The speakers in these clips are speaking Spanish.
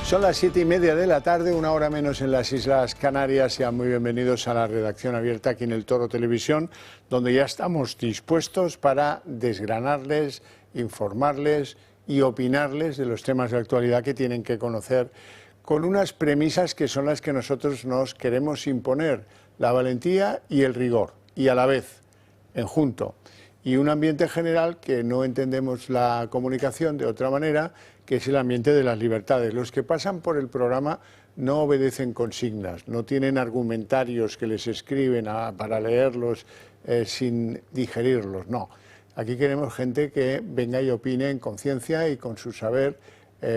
Son las 7:30 de la tarde, una hora menos en las Islas Canarias. Sean muy bienvenidos a la redacción abierta aquí en El Toro Televisión, donde ya estamos dispuestos para desgranarles, informarles y opinarles de los temas de actualidad que tienen que conocer, con unas premisas que son las que nosotros nos queremos imponer: la valentía y el rigor, y a la vez, en junto. Y un ambiente general que no entendemos la comunicación de otra manera, que es el ambiente de las libertades. Los que pasan por el programa no obedecen consignas, no tienen argumentarios que les escriben para leerlos sin digerirlos, no. Aquí queremos gente que venga y opine en conciencia y con su saber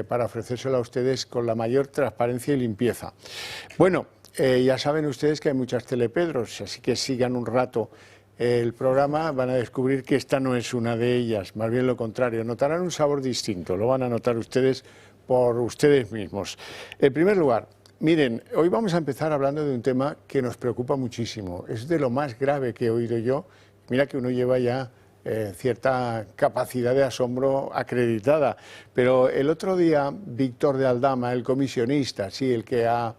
para ofrecérselo a ustedes con la mayor transparencia y limpieza. Bueno, ya saben ustedes que hay muchas telepedros, así que sigan un rato el programa, van a descubrir que esta no es una de ellas, más bien lo contrario, notarán un sabor distinto, lo van a notar ustedes por ustedes mismos. En primer lugar, miren, hoy vamos a empezar hablando de un tema que nos preocupa muchísimo, es de lo más grave que he oído yo. Mira que uno lleva ya cierta capacidad de asombro acreditada, pero el otro día Víctor de Aldama, el comisionista, sí, el que ha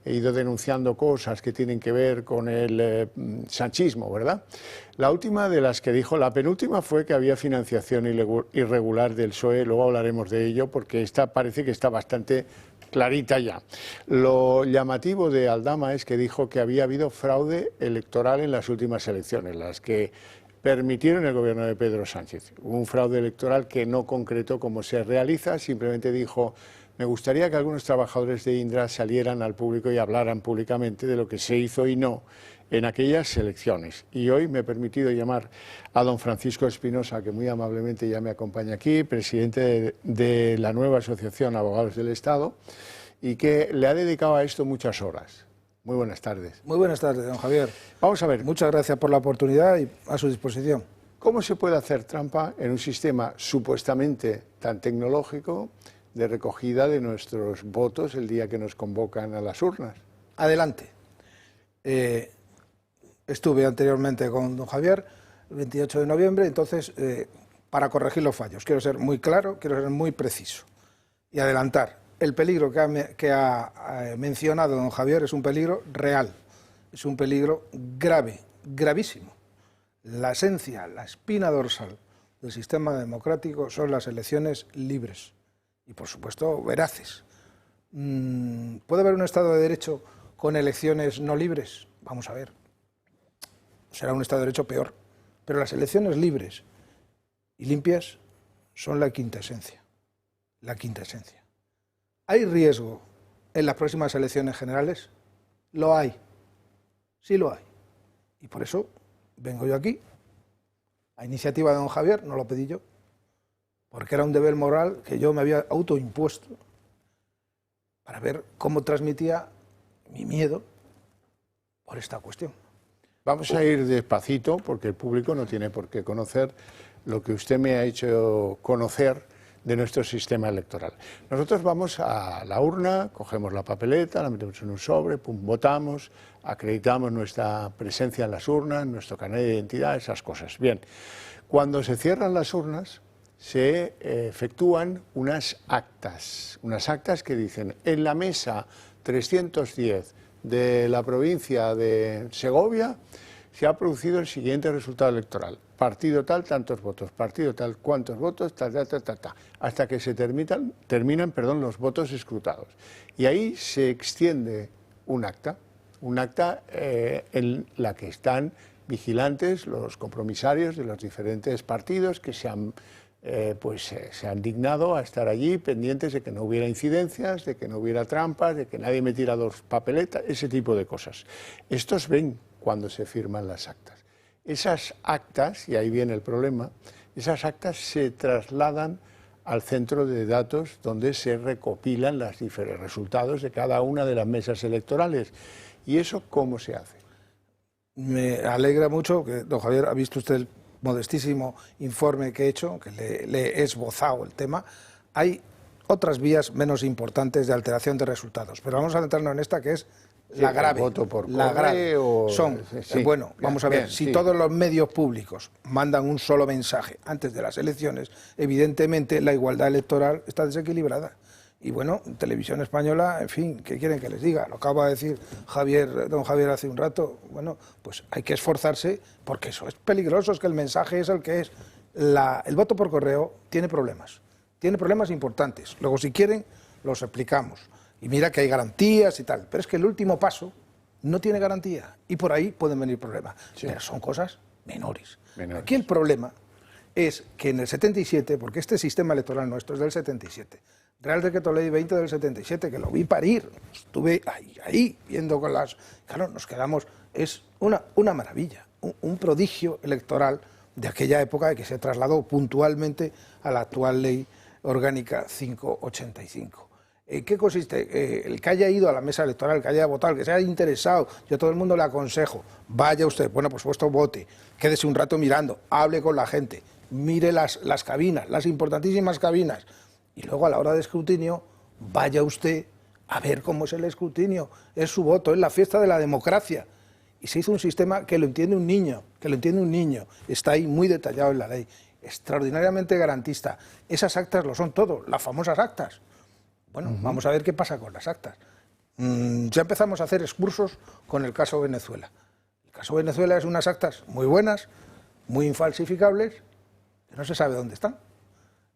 ido denunciando cosas que tienen que ver con el sanchismo, ¿verdad? La última de las que dijo, la penúltima, fue que había financiación irregular del PSOE, luego hablaremos de ello porque esta parece que está bastante clarita ya. Lo llamativo de Aldama es que dijo que había habido fraude electoral en las últimas elecciones, las que permitieron el gobierno de Pedro Sánchez. Hubo un fraude electoral que no concretó cómo se realiza, simplemente dijo: me gustaría que algunos trabajadores de Indra salieran al público y hablaran públicamente de lo que se hizo y no en aquellas elecciones. Y hoy me he permitido llamar a don Francisco Espinosa, que muy amablemente ya me acompaña aquí, presidente de la nueva Asociación Abogados del Estado, y que le ha dedicado a esto muchas horas. Muy buenas tardes. Muy buenas tardes, don Javier. Vamos a ver. Muchas gracias por la oportunidad y a su disposición. ¿Cómo se puede hacer trampa en un sistema supuestamente tan tecnológico de recogida de nuestros votos el día que nos convocan a las urnas? Adelante. Estuve anteriormente con don Javier el 28 de noviembre, entonces, para corregir los fallos. Quiero ser muy claro, quiero ser muy preciso y adelantar. El peligro que ha mencionado don Javier es un peligro real, es un peligro grave, gravísimo. La esencia, la espina dorsal del sistema democrático son las elecciones libres y, por supuesto, veraces. ¿Puede haber un Estado de Derecho con elecciones no libres? Vamos a ver. Será un Estado de Derecho peor. Pero las elecciones libres y limpias son la quinta esencia. La quinta esencia. ¿Hay riesgo en las próximas elecciones generales? Lo hay. Sí lo hay. Y por eso vengo yo aquí. A iniciativa de don Javier, no lo pedí yo, porque era un deber moral que yo me había autoimpuesto para ver cómo transmitía mi miedo por esta cuestión. Vamos a ir despacito porque el público no tiene por qué conocer lo que usted me ha hecho conocer de nuestro sistema electoral. Nosotros vamos a la urna, cogemos la papeleta, la metemos en un sobre, pum, votamos, acreditamos nuestra presencia en las urnas, nuestro carnet de identidad, esas cosas. Bien, cuando se cierran las urnas, se efectúan unas actas que dicen: en la mesa 310 de la provincia de Segovia se ha producido el siguiente resultado electoral: partido tal, tantos votos; partido tal, cuántos votos, hasta que se terminan los votos escrutados. Y ahí se extiende un acta en la que están vigilantes los compromisarios de los diferentes partidos que se han dignado a estar allí, pendientes de que no hubiera incidencias, de que no hubiera trampas, de que nadie metiera dos papeletas, ese tipo de cosas. Estos ven cuando se firman las actas. Esas actas, y ahí viene el problema, esas actas se trasladan al centro de datos donde se recopilan los diferentes resultados de cada una de las mesas electorales. ¿Y eso cómo se hace? Me alegra mucho que, don Javier, ha visto usted el modestísimo informe que he hecho, que le he esbozado el tema. Hay otras vías menos importantes de alteración de resultados, pero vamos a centrarnos en esta, que es la grave. Voto por la grave. Son, sí. bueno, vamos a ver, Bien, si sí. todos los medios públicos mandan un solo mensaje antes de las elecciones, evidentemente la igualdad electoral está desequilibrada. Y bueno, Televisión Española, en fin, ¿qué quieren que les diga? Lo acaba de decir don Javier hace un rato. Bueno, pues hay que esforzarse porque eso es peligroso, es que el mensaje es el que es. El voto por correo tiene problemas importantes. Luego, si quieren, los explicamos. Y mira que hay garantías y tal, pero es que el último paso no tiene garantía y por ahí pueden venir problemas. Sí. Pero son cosas menores. Aquí el problema es que en el 77, porque este sistema electoral nuestro es del 77, Real Decreto Ley 20 del 77, que lo vi parir, estuve ahí viendo con las... Claro, nos quedamos... Es una maravilla, un prodigio electoral de aquella época que se trasladó puntualmente a la actual Ley Orgánica 585. ¿Qué consiste? El que haya ido a la mesa electoral, el que haya votado, el que se haya interesado, yo a todo el mundo le aconsejo, vaya usted, bueno, por supuesto vote, quédese un rato mirando, hable con la gente, mire las cabinas, las importantísimas cabinas, y luego a la hora de escrutinio, vaya usted a ver cómo es el escrutinio, es su voto, es la fiesta de la democracia. Y se hizo un sistema que lo entiende un niño, está ahí muy detallado en la ley, extraordinariamente garantista. Esas actas lo son todo, las famosas actas. Bueno, vamos a ver qué pasa con las actas. Ya empezamos a hacer excursos con el caso Venezuela. El caso Venezuela es unas actas muy buenas, muy infalsificables, que no se sabe dónde están.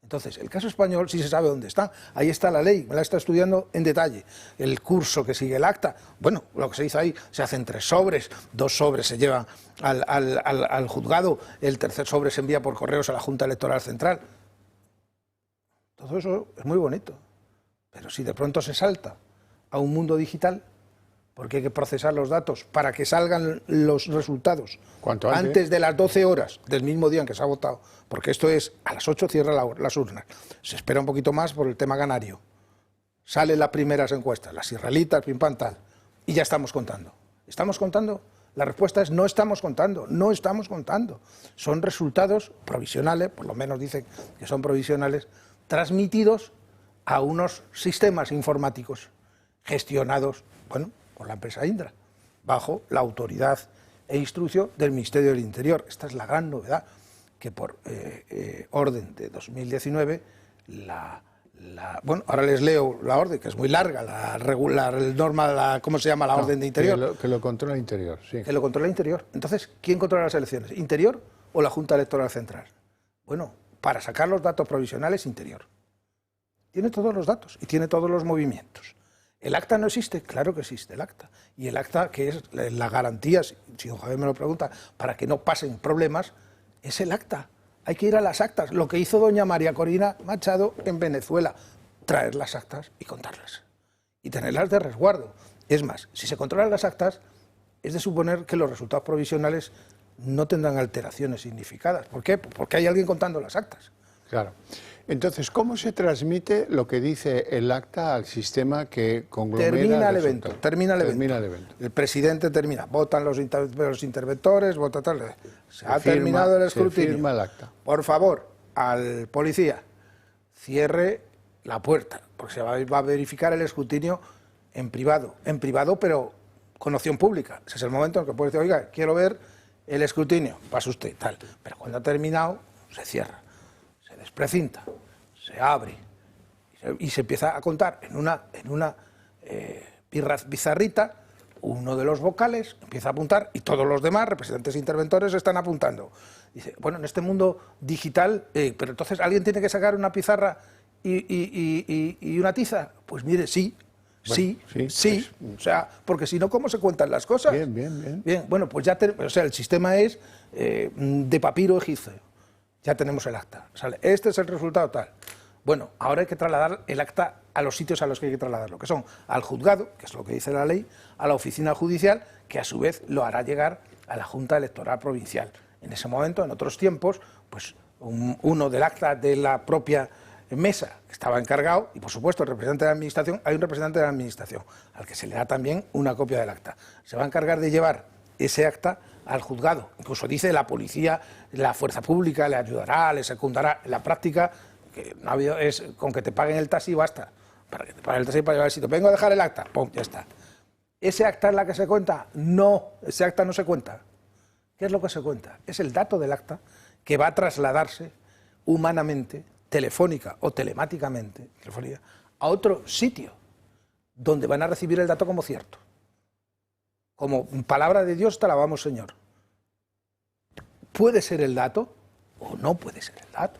Entonces, el caso español sí se sabe dónde están. Ahí está la ley, me la está estudiando en detalle. El curso que sigue el acta, bueno, lo que se hizo ahí, se hacen 3 sobres, 2 sobres se llevan al juzgado, el tercer sobre se envía por correos a la Junta Electoral Central. Todo eso es muy bonito. Pero si de pronto se salta a un mundo digital, porque hay que procesar los datos para que salgan los resultados antes de las 12 horas del mismo día en que se ha votado, porque esto es a las 8 cierran las urnas, se espera un poquito más por el tema canario, salen las primeras encuestas, las israelitas, pim pam tal, y ya estamos contando. ¿Estamos contando? La respuesta es no estamos contando, no estamos contando. Son resultados provisionales, por lo menos dicen que son provisionales, transmitidos a unos sistemas informáticos gestionados, bueno, por la empresa Indra, bajo la autoridad e instrucción del Ministerio del Interior. Esta es la gran novedad, que por orden de 2019, bueno, ahora les leo la orden, que es muy larga, la norma, ¿cómo se llama? La orden de Interior. Que lo controla Interior, sí. Que lo controla Interior. Entonces, ¿quién controla las elecciones? ¿Interior o la Junta Electoral Central? Bueno, para sacar los datos provisionales, Interior. Tiene todos los datos y tiene todos los movimientos. ¿El acta no existe? Claro que existe el acta. Y el acta, que es la garantía, si don Javier me lo pregunta, para que no pasen problemas, es el acta. Hay que ir a las actas. Lo que hizo doña María Corina Machado en Venezuela, traer las actas y contarlas. Y tenerlas de resguardo. Es más, si se controlan las actas, es de suponer que los resultados provisionales no tendrán alteraciones significadas. ¿Por qué? Porque hay alguien contando las actas. Claro. Entonces, ¿cómo se transmite lo que dice el acta al sistema que conglomera? Termina el evento. El presidente termina, votan los interventores, vota tal. Se ha terminado el escrutinio. Se firma el acta. Por favor, al policía, cierre la puerta, porque se va a verificar el escrutinio en privado, pero con opción pública. Ese es el momento en que puede decir, oiga, quiero ver el escrutinio, pasa usted, tal. Pero cuando ha terminado, se cierra. Se desprecinta, se abre y se empieza a contar en una pizarrita, uno de los vocales empieza a apuntar y todos los demás, representantes e interventores, están apuntando. Dice, bueno, en este mundo digital, pero entonces alguien tiene que sacar una pizarra y una tiza. Pues mire, sí. Pues, o sea, porque si no, ¿cómo se cuentan las cosas? Bien, bueno, pues ya o sea, el sistema es de papiro egipcio. Ya tenemos el acta. Sale, este es el resultado tal. Bueno, ahora hay que trasladar el acta a los sitios a los que hay que trasladarlo, que son al juzgado, que es lo que dice la ley, a la oficina judicial, que a su vez lo hará llegar a la Junta Electoral Provincial. En ese momento, en otros tiempos, pues uno del acta de la propia mesa que estaba encargado, y por supuesto el representante de la administración, hay un representante de la administración, al que se le da también una copia del acta. Se va a encargar de llevar ese acta al juzgado. Incluso dice la policía, la fuerza pública le ayudará, le secundará. En la práctica, que no ha habido, es con que te paguen el taxi basta. Para que te paguen el taxi para llevar el sitio. Vengo a dejar el acta, pum, ya está. ¿Ese acta es la que se cuenta? No, ese acta no se cuenta. ¿Qué es lo que se cuenta? Es el dato del acta que va a trasladarse humanamente, telefónica o telemáticamente, a otro sitio, donde van a recibir el dato como cierto. Como palabra de Dios te alabamos, Señor. ¿Puede ser el dato o no puede ser el dato?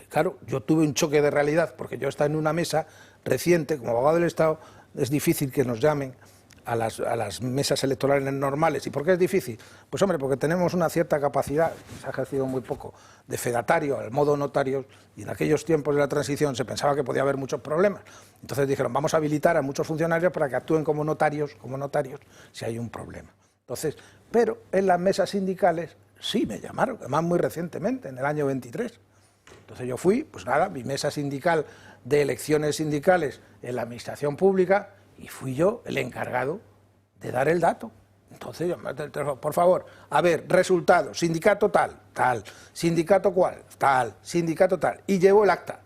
Claro, yo tuve un choque de realidad, porque yo estaba en una mesa reciente, como abogado del Estado, es difícil que nos llamen a las mesas electorales normales. ¿Y por qué es difícil? Pues hombre, porque tenemos una cierta capacidad, se ha ejercido muy poco, de fedatario al modo notario, y en aquellos tiempos de la transición se pensaba que podía haber muchos problemas. Entonces dijeron, vamos a habilitar a muchos funcionarios para que actúen como notarios si hay un problema. Entonces, pero en las mesas sindicales sí me llamaron, además muy recientemente, en el año 23. Entonces yo fui, pues nada, mi mesa sindical de elecciones sindicales en la administración pública, y fui yo el encargado de dar el dato. Entonces, yo, por favor, a ver, resultado, sindicato tal, sindicato cual, tal, sindicato tal, y llevo el acta.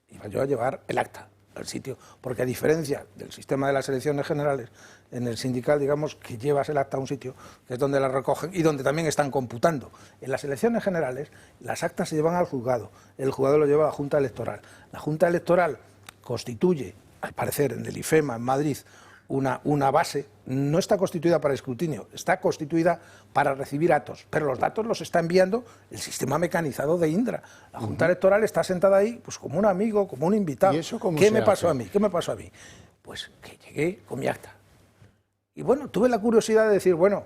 Iba yo a llevar el acta al sitio, porque a diferencia del sistema de las elecciones generales, en el sindical, digamos, que llevas el acta a un sitio, que es donde la recogen y donde también están computando. En las elecciones generales, las actas se llevan al juzgado, el juzgado lo lleva a la Junta Electoral. La Junta Electoral constituye, al parecer, en el IFEMA, en Madrid, una base, no está constituida para escrutinio, está constituida para recibir datos, pero los datos los está enviando el sistema mecanizado de Indra. La Junta Electoral está sentada ahí pues como un amigo, como un invitado. ¿Y eso cómo ¿Qué se me pasó hace? a mí? ¿Qué me pasó a mí? Pues que llegué con mi acta. Y bueno, tuve la curiosidad de decir, bueno,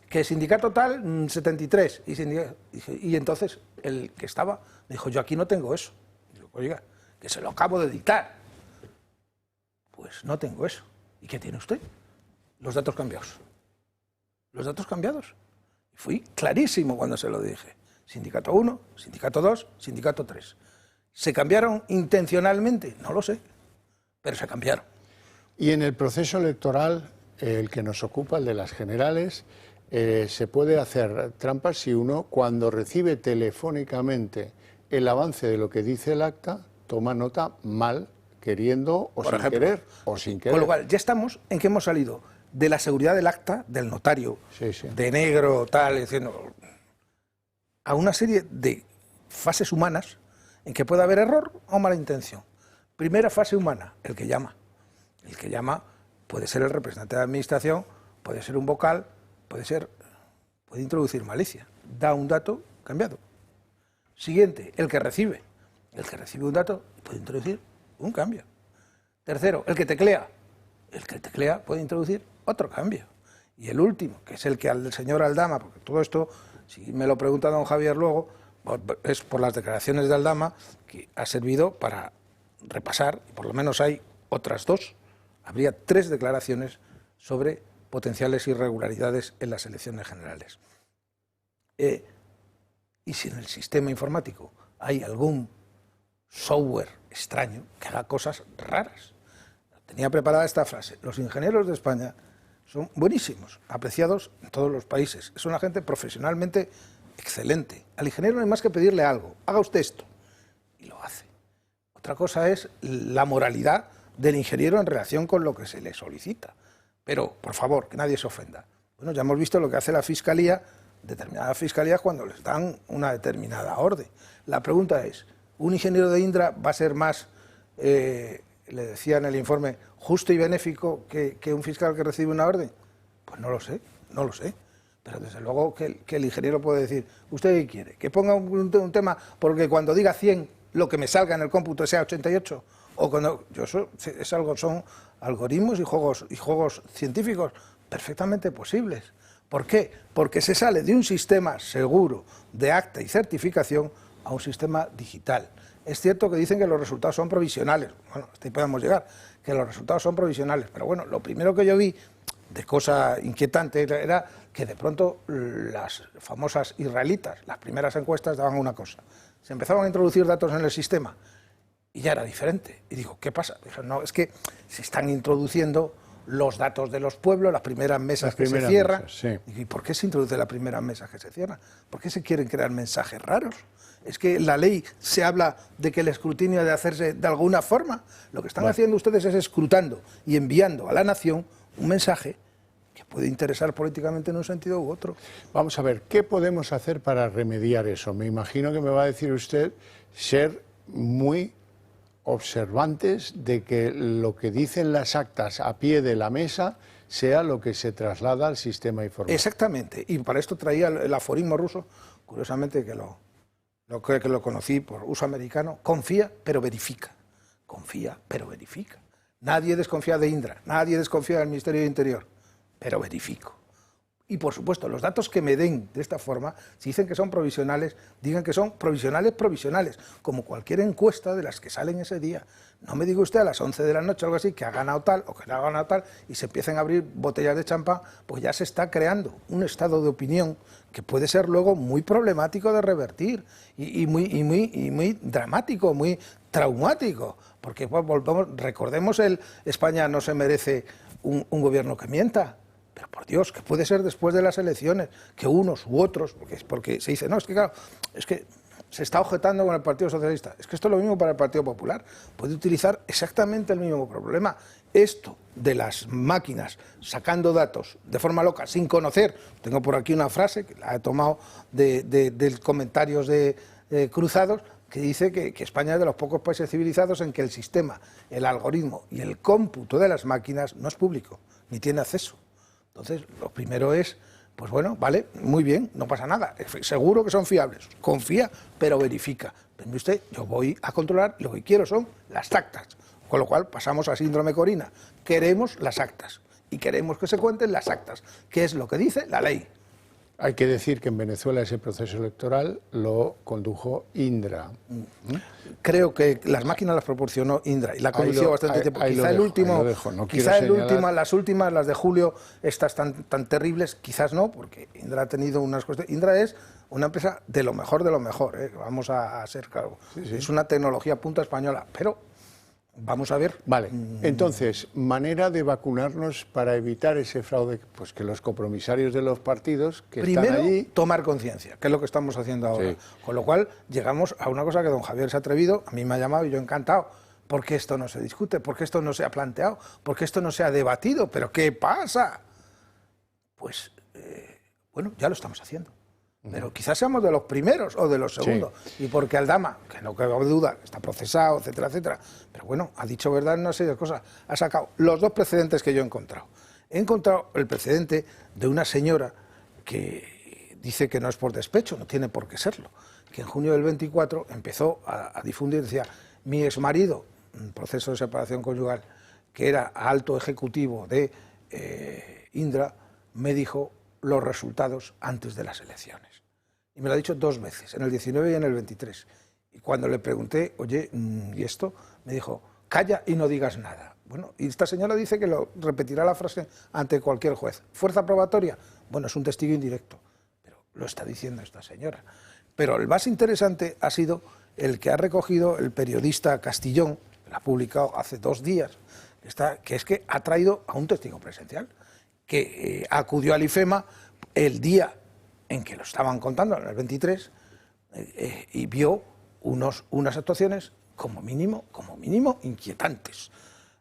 que sindicato tal, 73, y entonces el que estaba me dijo, yo aquí no tengo eso. Y digo, oiga, que se lo acabo de dictar. Pues no tengo eso. ¿Y qué tiene usted? Los datos cambiados. Los datos cambiados. Y fui clarísimo cuando se lo dije. Sindicato 1, sindicato 2, sindicato 3. ¿Se cambiaron intencionalmente? No lo sé, pero se cambiaron. Y en el proceso electoral, el que nos ocupa, el de las generales, se puede hacer trampas si uno, cuando recibe telefónicamente el avance de lo que dice el acta, toma nota mal, queriendo o sin querer, o sin querer. Con lo cual, ya estamos en que hemos salido de la seguridad del acta, del notario, de negro, tal, diciendo, a una serie de fases humanas en que puede haber error o mala intención. Primera fase humana, el que llama. El que llama puede ser el representante de la administración, puede ser un vocal, puede introducir malicia. Da un dato cambiado. Siguiente, el que recibe. El que recibe un dato puede introducir un cambio. Tercero, el que teclea. El que teclea puede introducir otro cambio. Y el último, que es el que al señor Aldama, porque todo esto, si me lo pregunta don Javier luego, es por las declaraciones de Aldama, que ha servido para repasar, y por lo menos hay otras dos, habría 3 declaraciones sobre potenciales irregularidades en las elecciones generales. Y si en el sistema informático hay algún software extraño que haga cosas raras. Tenía preparada esta frase: los ingenieros de España son buenísimos, apreciados en todos los países. Es una gente profesionalmente excelente. Al ingeniero no hay más que pedirle algo: haga usted esto, y lo hace. Otra cosa es la moralidad del ingeniero en relación con lo que se le solicita. Pero, por favor, que nadie se ofenda. Bueno, ya hemos visto lo que hace la Fiscalía, determinadas fiscalías, cuando les dan una determinada orden. La pregunta es, ¿un ingeniero de Indra va a ser más, le decía en el informe, justo y benéfico que un fiscal que recibe una orden? Pues no lo sé, no lo sé. Pero desde luego que el ingeniero puede decir, ¿usted qué quiere? Que ponga un tema, porque cuando diga 100, lo que me salga en el cómputo sea 88. O cuando, son algoritmos y juegos científicos perfectamente posibles. ¿Por qué? Porque se sale de un sistema seguro de acta y certificación a un sistema digital. Es cierto que dicen que los resultados son provisionales. Bueno, hasta ahí podemos llegar, que los resultados son provisionales. Pero bueno, lo primero que yo vi de cosa inquietante era que de pronto las famosas israelitas, las primeras encuestas, daban una cosa. Se empezaban a introducir datos en el sistema y ya era diferente. Y digo, ¿qué pasa? Dijeron, no, es que se están introduciendo los datos de los pueblos, las primeras mesas que se cierran. Sí. ¿Y por qué se introduce la primera mesa que se cierra? ¿Por qué se quieren crear mensajes raros? Es que en la ley se habla de que el escrutinio ha de hacerse de alguna forma. Lo que están haciendo ustedes es escrutando y enviando a la nación un mensaje que puede interesar políticamente en un sentido u otro. Vamos a ver, ¿qué podemos hacer para remediar eso? Me imagino que me va a decir usted ser muy observantes de que lo que dicen las actas a pie de la mesa sea lo que se traslada al sistema informático. Exactamente, y para esto traía el aforismo ruso, curiosamente que lo conocí por uso americano: confía pero verifica, confía pero verifica. Nadie desconfía de Indra, nadie desconfía del Ministerio de Interior, pero verifico. Y por supuesto, los datos que me den de esta forma, si dicen que son provisionales, digan que son provisionales, como cualquier encuesta de las que salen ese día. No me diga usted a las 11 de la noche o algo así que ha ganado tal o que no ha ganado tal y se empiecen a abrir botellas de champán, pues ya se está creando un estado de opinión que puede ser luego muy problemático de revertir y muy dramático, muy traumático, porque pues, recordemos el España no se merece un gobierno que mienta. Pero por Dios, que puede ser después de las elecciones, que unos u otros, porque se dice, no, es que claro, es que se está objetando con el Partido Socialista. Es que esto es lo mismo para el Partido Popular. Puede utilizar exactamente el mismo problema. Esto de las máquinas sacando datos de forma loca, sin conocer. Tengo por aquí una frase que la he tomado de comentarios de cruzados, que dice que España es de los pocos países civilizados en que el sistema, el algoritmo y el cómputo de las máquinas no es público, ni tiene acceso. Entonces, lo primero es, pues bueno, vale, muy bien, no pasa nada, seguro que son fiables, confía, pero verifica. Pero usted, yo voy a controlar, lo que quiero son las actas, con lo cual pasamos a síndrome Corina. Queremos las actas y queremos que se cuenten las actas, que es lo que dice la ley. Hay que decir que en Venezuela ese proceso electoral lo condujo Indra. Creo que las máquinas las proporcionó Indra y la condució bastante tiempo. Quizá el último, las últimas, las de julio, estas tan terribles, quizás no, porque Indra ha tenido unas cuestiones. Indra es una empresa de lo mejor, vamos a ser claros. Sí. Es una tecnología punta española, pero vamos a ver. Vale, entonces, manera de vacunarnos para evitar ese fraude, pues que los compromisarios de los partidos que primero, están allí... tomar conciencia, que es lo que estamos haciendo ahora. Sí. Con lo cual, llegamos a una cosa que don Javier se ha atrevido, a mí me ha llamado y yo encantado. ¿Por qué esto no se discute? ¿Por qué esto no se ha planteado? ¿Por qué esto no se ha debatido? ¿Pero qué pasa? Pues, bueno, ya lo estamos haciendo. Pero quizás seamos de los primeros o de los segundos. Sí. Y porque Aldama, que no cabe duda, está procesado, etcétera, etcétera. Pero bueno, ha dicho verdad en una serie de cosas. Ha sacado los dos precedentes que yo he encontrado. He encontrado el precedente de una señora que dice que no es por despecho, no tiene por qué serlo. Que en junio del 24 empezó a difundir, decía, mi exmarido, en proceso de separación conyugal, que era alto ejecutivo de Indra, me dijo los resultados antes de las elecciones. Y me lo ha dicho dos veces, en el 19 y en el 23. Y cuando le pregunté, oye, ¿y esto? Me dijo, calla y no digas nada. Bueno, y esta señora dice que lo repetirá la frase ante cualquier juez. ¿Fuerza probatoria? Bueno, es un testigo indirecto, pero lo está diciendo esta señora. Pero el más interesante ha sido el que ha recogido el periodista Castillón, que lo ha publicado hace 2 días, que es que ha traído a un testigo presencial, que acudió al IFEMA el día en que lo estaban contando, en el 23, y vio unas actuaciones como mínimo inquietantes.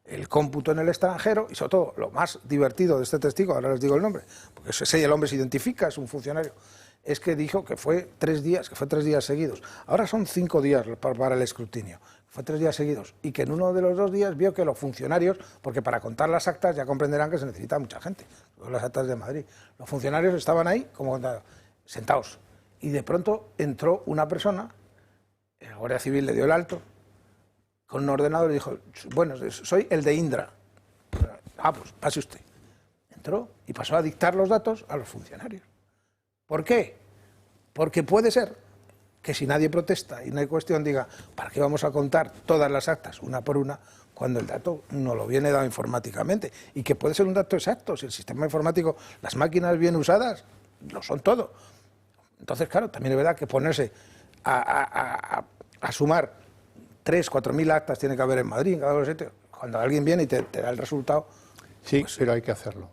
El cómputo en el extranjero, y sobre todo lo más divertido de este testigo, ahora les digo el nombre, porque ese el hombre se identifica, es un funcionario, es que dijo que fue 3 días, seguidos. Ahora son 5 días para el escrutinio. Fue 3 días seguidos. Y que en uno de los 2 días vio que los funcionarios, porque para contar las actas ya comprenderán que se necesita mucha gente, las actas de Madrid. Los funcionarios estaban ahí como sentados. Y de pronto entró una persona, la Guardia Civil le dio el alto, con un ordenador y dijo, bueno, soy el de Indra. Ah, pues pase usted. Entró y pasó a dictar los datos a los funcionarios. ¿Por qué? Porque puede ser que si nadie protesta y no hay cuestión, diga, ¿para qué vamos a contar todas las actas una por una cuando el dato no lo viene dado informáticamente? Y que puede ser un dato exacto, si el sistema informático, las máquinas bien usadas, lo son todo. Entonces, claro, también es verdad que ponerse a sumar 3.000 o 4.000 actas tiene que haber en Madrid, en cada uno de los sitios. Cuando alguien viene y te da el resultado... Sí, pues, pero hay que hacerlo.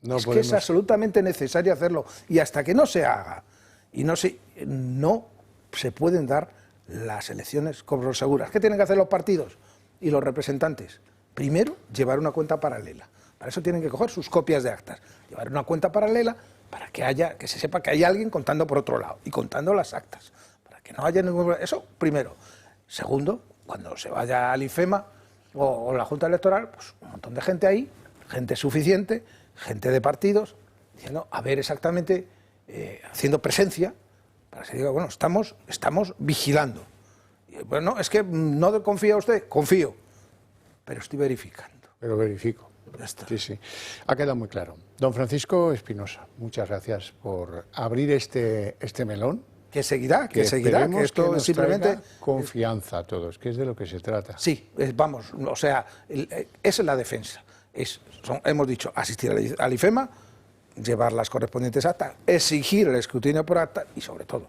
Que es absolutamente necesario hacerlo. Y hasta que no se haga, y no se pueden dar las elecciones como seguras. ¿Qué tienen que hacer los partidos y los representantes? Primero, llevar una cuenta paralela. Para eso tienen que coger sus copias de actas. Llevar una cuenta paralela para que se sepa que hay alguien contando por otro lado y contando las actas. Para que no haya ningún... Eso primero. Segundo, cuando se vaya al IFEMA o la Junta Electoral, pues un montón de gente ahí, gente suficiente, gente de partidos, diciendo, a ver exactamente, haciendo presencia, para que se diga, bueno, estamos vigilando. Y, bueno, es que no confía usted, confío, pero estoy verificando. Pero verifico. Ya está. Sí, sí. Ha quedado muy claro. Don Francisco Espinosa, muchas gracias por abrir este melón. Que seguirá, que esto que es simplemente confianza a todos, que es de lo que se trata. Sí, vamos, o sea, esa es la defensa. Hemos dicho, asistir al IFEMA, llevar las correspondientes actas, exigir el escrutinio por acta y, sobre todo,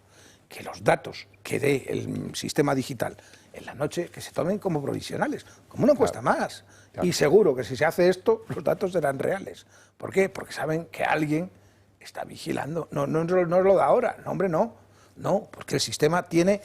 que los datos que dé el sistema digital en la noche, que se tomen como provisionales, como una encuesta más. Claro. Y seguro que si se hace esto, los datos serán reales. ¿Por qué? Porque saben que alguien está vigilando. No es lo de ahora, no, hombre, no. No, porque el sistema tiene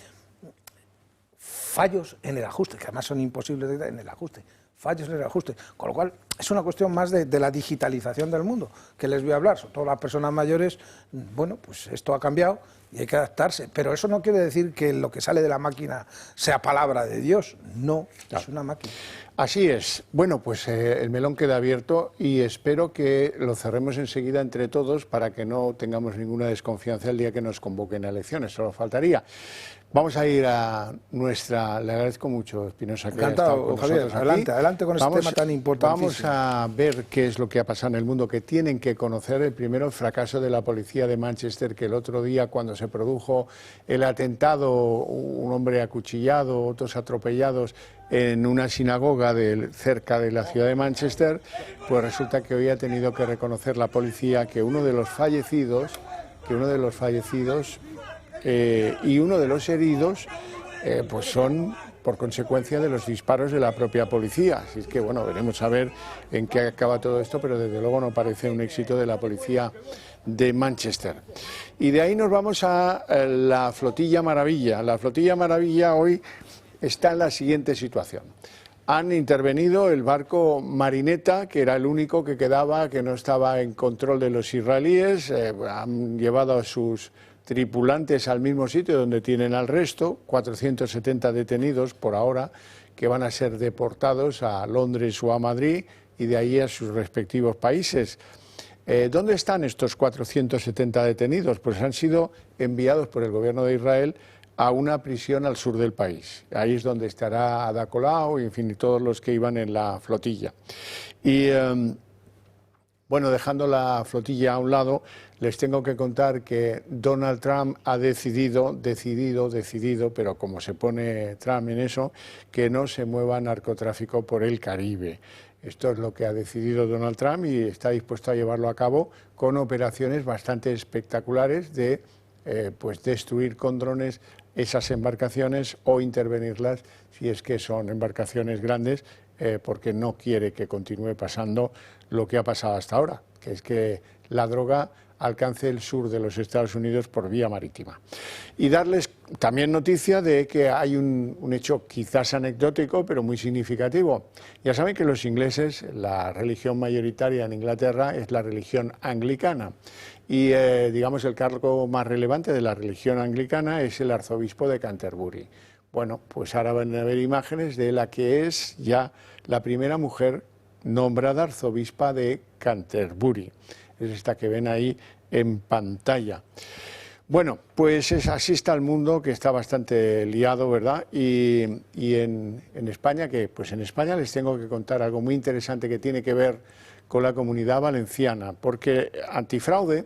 fallos en el ajuste, que además son imposibles en el ajuste, fallos en el ajuste, con lo cual es una cuestión más de la digitalización del mundo, que les voy a hablar, sobre todo las personas mayores, bueno, pues esto ha cambiado y hay que adaptarse, pero eso no quiere decir que lo que sale de la máquina sea palabra de Dios, no, claro. Es una máquina. Así es. Bueno, pues el melón queda abierto y espero que lo cerremos enseguida entre todos para que no tengamos ninguna desconfianza el día que nos convoquen a elecciones, solo faltaría. Vamos a ir a nuestra... Le agradezco mucho, Espinosa, que haya estado con Javier, nosotros adelante con este tema tan importante. Vamos a ver qué es lo que ha pasado en el mundo, que tienen que conocer el primero el fracaso de la policía de Manchester, que el otro día, cuando se produjo el atentado, un hombre acuchillado, otros atropellados en una sinagoga cerca de la ciudad de Manchester, pues resulta que hoy ha tenido que reconocer la policía que uno de los fallecidos y uno de los heridos pues son por consecuencia de los disparos de la propia policía. Así es que, bueno, veremos a ver en qué acaba todo esto, pero desde luego no parece un éxito de la policía de Manchester. Y de ahí nos vamos a la Flotilla Maravilla. La Flotilla Maravilla hoy está en la siguiente situación. Han intervenido el barco Marineta, que era el único que quedaba, que no estaba en control de los israelíes. Han llevado a sus tripulantes al mismo sitio donde tienen al resto, 470 detenidos por ahora, que van a ser deportados a Londres o a Madrid y de ahí a sus respectivos países. ¿Dónde están estos 470 detenidos? Pues han sido enviados por el gobierno de Israel a una prisión al sur del país. Ahí es donde estará Ada Colau y, en fin, y todos los que iban en la flotilla. Y bueno, dejando la flotilla a un lado, les tengo que contar que Donald Trump ha decidido, pero como se pone Trump en eso, que no se mueva narcotráfico por el Caribe. Esto es lo que ha decidido Donald Trump y está dispuesto a llevarlo a cabo con operaciones bastante espectaculares de pues destruir con drones esas embarcaciones o intervenirlas si es que son embarcaciones grandes, porque no quiere que continúe pasando lo que ha pasado hasta ahora, que es que la droga alcance el sur de los Estados Unidos por vía marítima. Y darles también noticia de que hay un hecho quizás anecdótico, pero muy significativo. Ya saben que los ingleses, la religión mayoritaria en Inglaterra es la religión anglicana. Y digamos el cargo más relevante de la religión anglicana es el arzobispo de Canterbury. Bueno, pues ahora van a ver imágenes de la que es ya la primera mujer nombrada arzobispa de Canterbury. Es esta que ven ahí en pantalla. Bueno, pues así está el mundo, que está bastante liado, ¿verdad? Y en España, que pues en España les tengo que contar algo muy interesante que tiene que ver con la Comunidad Valenciana, porque Antifraude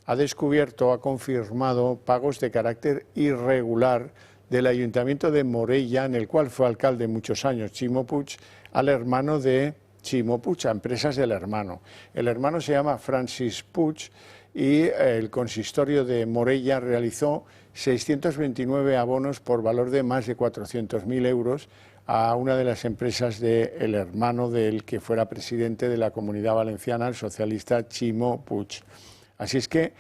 ha descubierto, ha confirmado pagos de carácter irregular del Ayuntamiento de Morella, en el cual fue alcalde muchos años Ximo Puig, al hermano de Ximo Puig, a empresas del hermano. El hermano se llama Francis Puig y el consistorio de Morella realizó 629 abonos por valor de más de 400.000 euros a una de las empresas del hermano del que fuera presidente de la Comunidad Valenciana, el socialista Ximo Puig. Así es que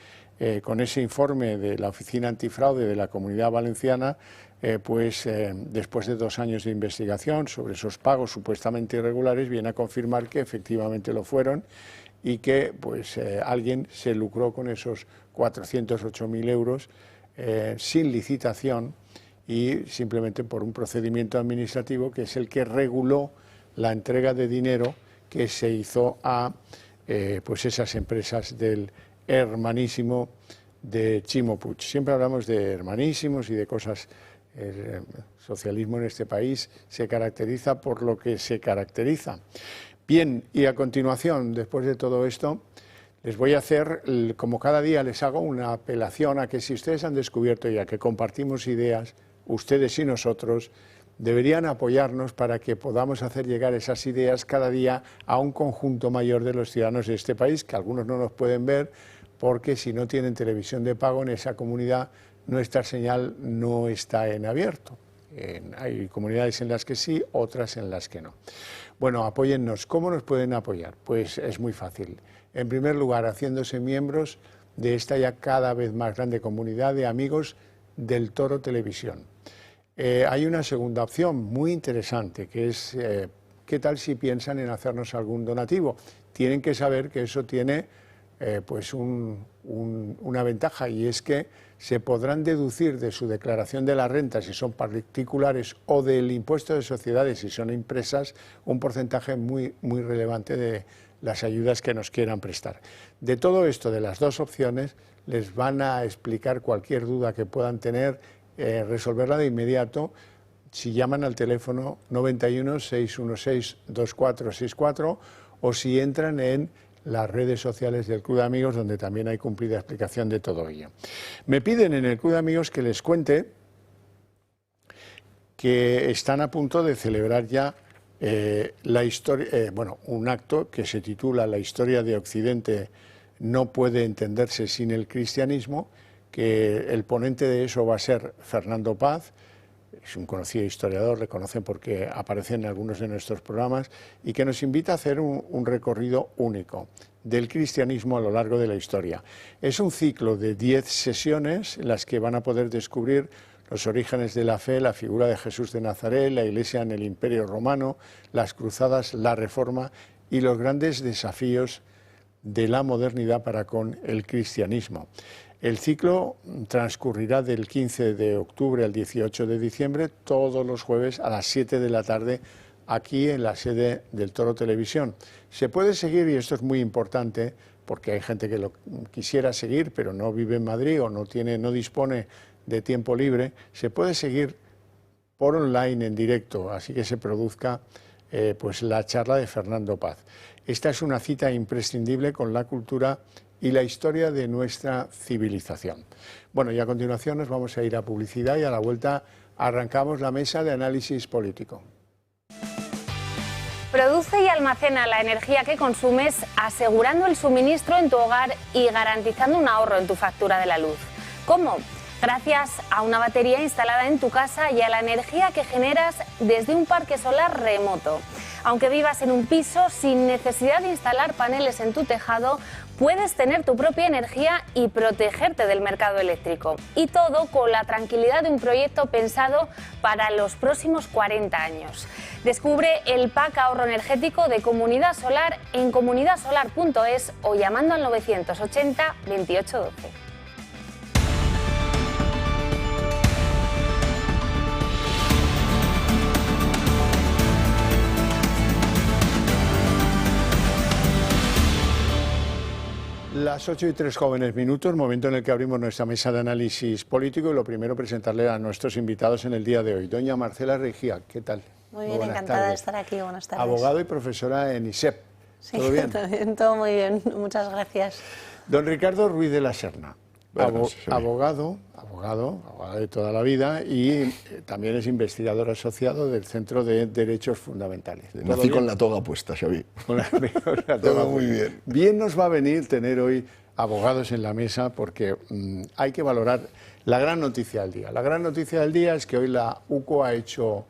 con ese informe de la Oficina Antifraude de la Comunidad Valenciana, después de 2 años de investigación sobre esos pagos supuestamente irregulares, viene a confirmar que efectivamente lo fueron y que alguien se lucró con esos 408.000 euros sin licitación y simplemente por un procedimiento administrativo que es el que reguló la entrega de dinero que se hizo a pues esas empresas del hermanísimo de Ximo Puig. Siempre hablamos de hermanísimos y de cosas. El socialismo en este país se caracteriza por lo que se caracteriza. Bien, y a continuación, después de todo esto, les voy a hacer, como cada día les hago, una apelación a que si ustedes han descubierto ya que compartimos ideas, ustedes y nosotros, deberían apoyarnos para que podamos hacer llegar esas ideas cada día a un conjunto mayor de los ciudadanos de este país, que algunos no nos pueden ver, porque si no tienen televisión de pago en esa comunidad, nuestra señal no está en abierto. Hay comunidades en las que sí, otras en las que no. Bueno, apóyennos. ¿Cómo nos pueden apoyar? Pues es muy fácil. En primer lugar, haciéndose miembros de esta ya cada vez más grande comunidad de amigos del Toro Televisión. Hay una segunda opción muy interesante, que es ¿qué tal si piensan en hacernos algún donativo? Tienen que saber que eso tiene pues una ventaja, y es que se podrán deducir de su declaración de la renta si son particulares o del impuesto de sociedades si son empresas un porcentaje muy relevante de las ayudas que nos quieran prestar. De todo esto, de las dos opciones, les van a explicar cualquier duda que puedan tener, resolverla de inmediato si llaman al teléfono 91 616 2464 o si entran en las redes sociales del Club de Amigos, donde también hay cumplida explicación de todo ello. Me piden en el Club de Amigos que les cuente que están a punto de celebrar ya la historia, un acto que se titula La historia de Occidente no puede entenderse sin el cristianismo, que el ponente de eso va a ser Fernando Paz. Es un conocido historiador, le conocen porque aparece en algunos de nuestros programas, y que nos invita a hacer un recorrido único del cristianismo a lo largo de la historia. Es un ciclo de 10 sesiones en las que van a poder descubrir los orígenes de la fe, la figura de Jesús de Nazaret, la Iglesia en el Imperio Romano, las cruzadas, la Reforma y los grandes desafíos de la modernidad para con el cristianismo. El ciclo transcurrirá del 15 de octubre al 18 de diciembre, todos los jueves a las 7 de la tarde, aquí en la sede del Toro Televisión. Se puede seguir, y esto es muy importante, porque hay gente que lo quisiera seguir, pero no vive en Madrid o no dispone de tiempo libre, se puede seguir por online en directo, así que se produzca pues la charla de Fernando Paz. Esta es una cita imprescindible con la cultura y la historia de nuestra civilización. Bueno, y a continuación nos vamos a ir a publicidad y a la vuelta arrancamos la mesa de análisis político. Produce y almacena la energía que consumes, asegurando el suministro en tu hogar y garantizando un ahorro en tu factura de la luz. ¿Cómo? Gracias a una batería instalada en tu casa y a la energía que generas desde un parque solar remoto. Aunque vivas en un piso, sin necesidad de instalar paneles en tu tejado, puedes tener tu propia energía y protegerte del mercado eléctrico. Y todo con la tranquilidad de un proyecto pensado para los próximos 40 años. Descubre el pack ahorro energético de Comunidad Solar en comunidadsolar.es o llamando al 980 2812. Las 8:03 jóvenes minutos, momento en el que abrimos nuestra mesa de análisis político, y lo primero presentarle a nuestros invitados en el día de hoy. Doña Marcela Regía, ¿qué tal? Muy bien, encantada de estar aquí, buenas tardes. Abogado y profesora en ISEP, sí, ¿todo bien? Todo muy bien, muchas gracias. Don Ricardo Ruiz de la Serna, abogado de toda la vida, y también es investigador asociado del Centro de Derechos Fundamentales. Nací con la toga puesta, Xavi. Todo muy bien. Bien nos va a venir tener hoy abogados en la mesa, porque hay que valorar la gran noticia del día. La gran noticia del día es que hoy la UCO ha hecho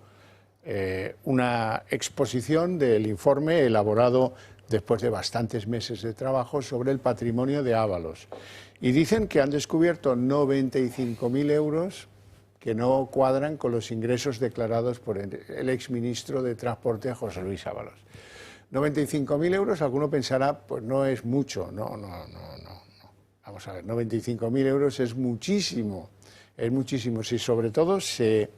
una exposición del informe elaborado después de bastantes meses de trabajo sobre el patrimonio de Ábalos. Y dicen que han descubierto 95.000 euros que no cuadran con los ingresos declarados por el exministro de Transporte, José Luis Ábalos. 95.000 euros, alguno pensará, pues no es mucho. No. Vamos a ver, 95.000 euros es muchísimo. Es muchísimo. Y sobre todo se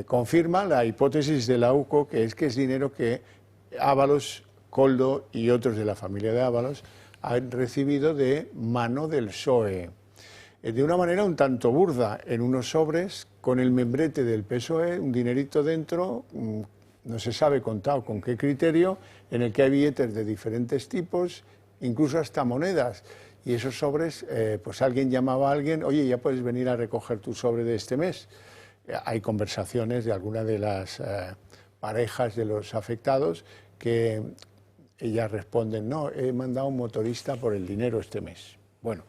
confirma la hipótesis de la UCO, que es dinero que Ábalos, Koldo y otros de la familia de Ábalos han recibido de mano del PSOE. De una manera un tanto burda, en unos sobres con el membrete del PSOE, un dinerito dentro, no se sabe contado con qué criterio, en el que hay billetes de diferentes tipos, incluso hasta monedas. Y esos sobres, pues alguien llamaba a alguien, oye, ya puedes venir a recoger tu sobre de este mes. Hay conversaciones de alguna de las parejas de los afectados que ellas responden, no, he mandado un motorista por el dinero este mes. Bueno,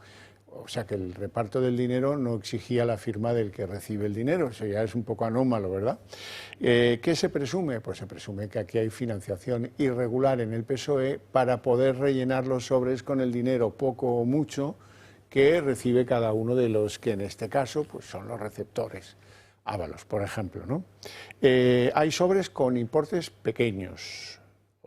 o sea que el reparto del dinero no exigía la firma del que recibe el dinero, eso ya es un poco anómalo, ¿verdad? ¿Qué se presume? Pues se presume que aquí hay financiación irregular en el PSOE para poder rellenar los sobres con el dinero, poco o mucho, que recibe cada uno de los que en este caso pues son los receptores. Ábalos, por ejemplo, ¿no? Hay sobres con importes pequeños,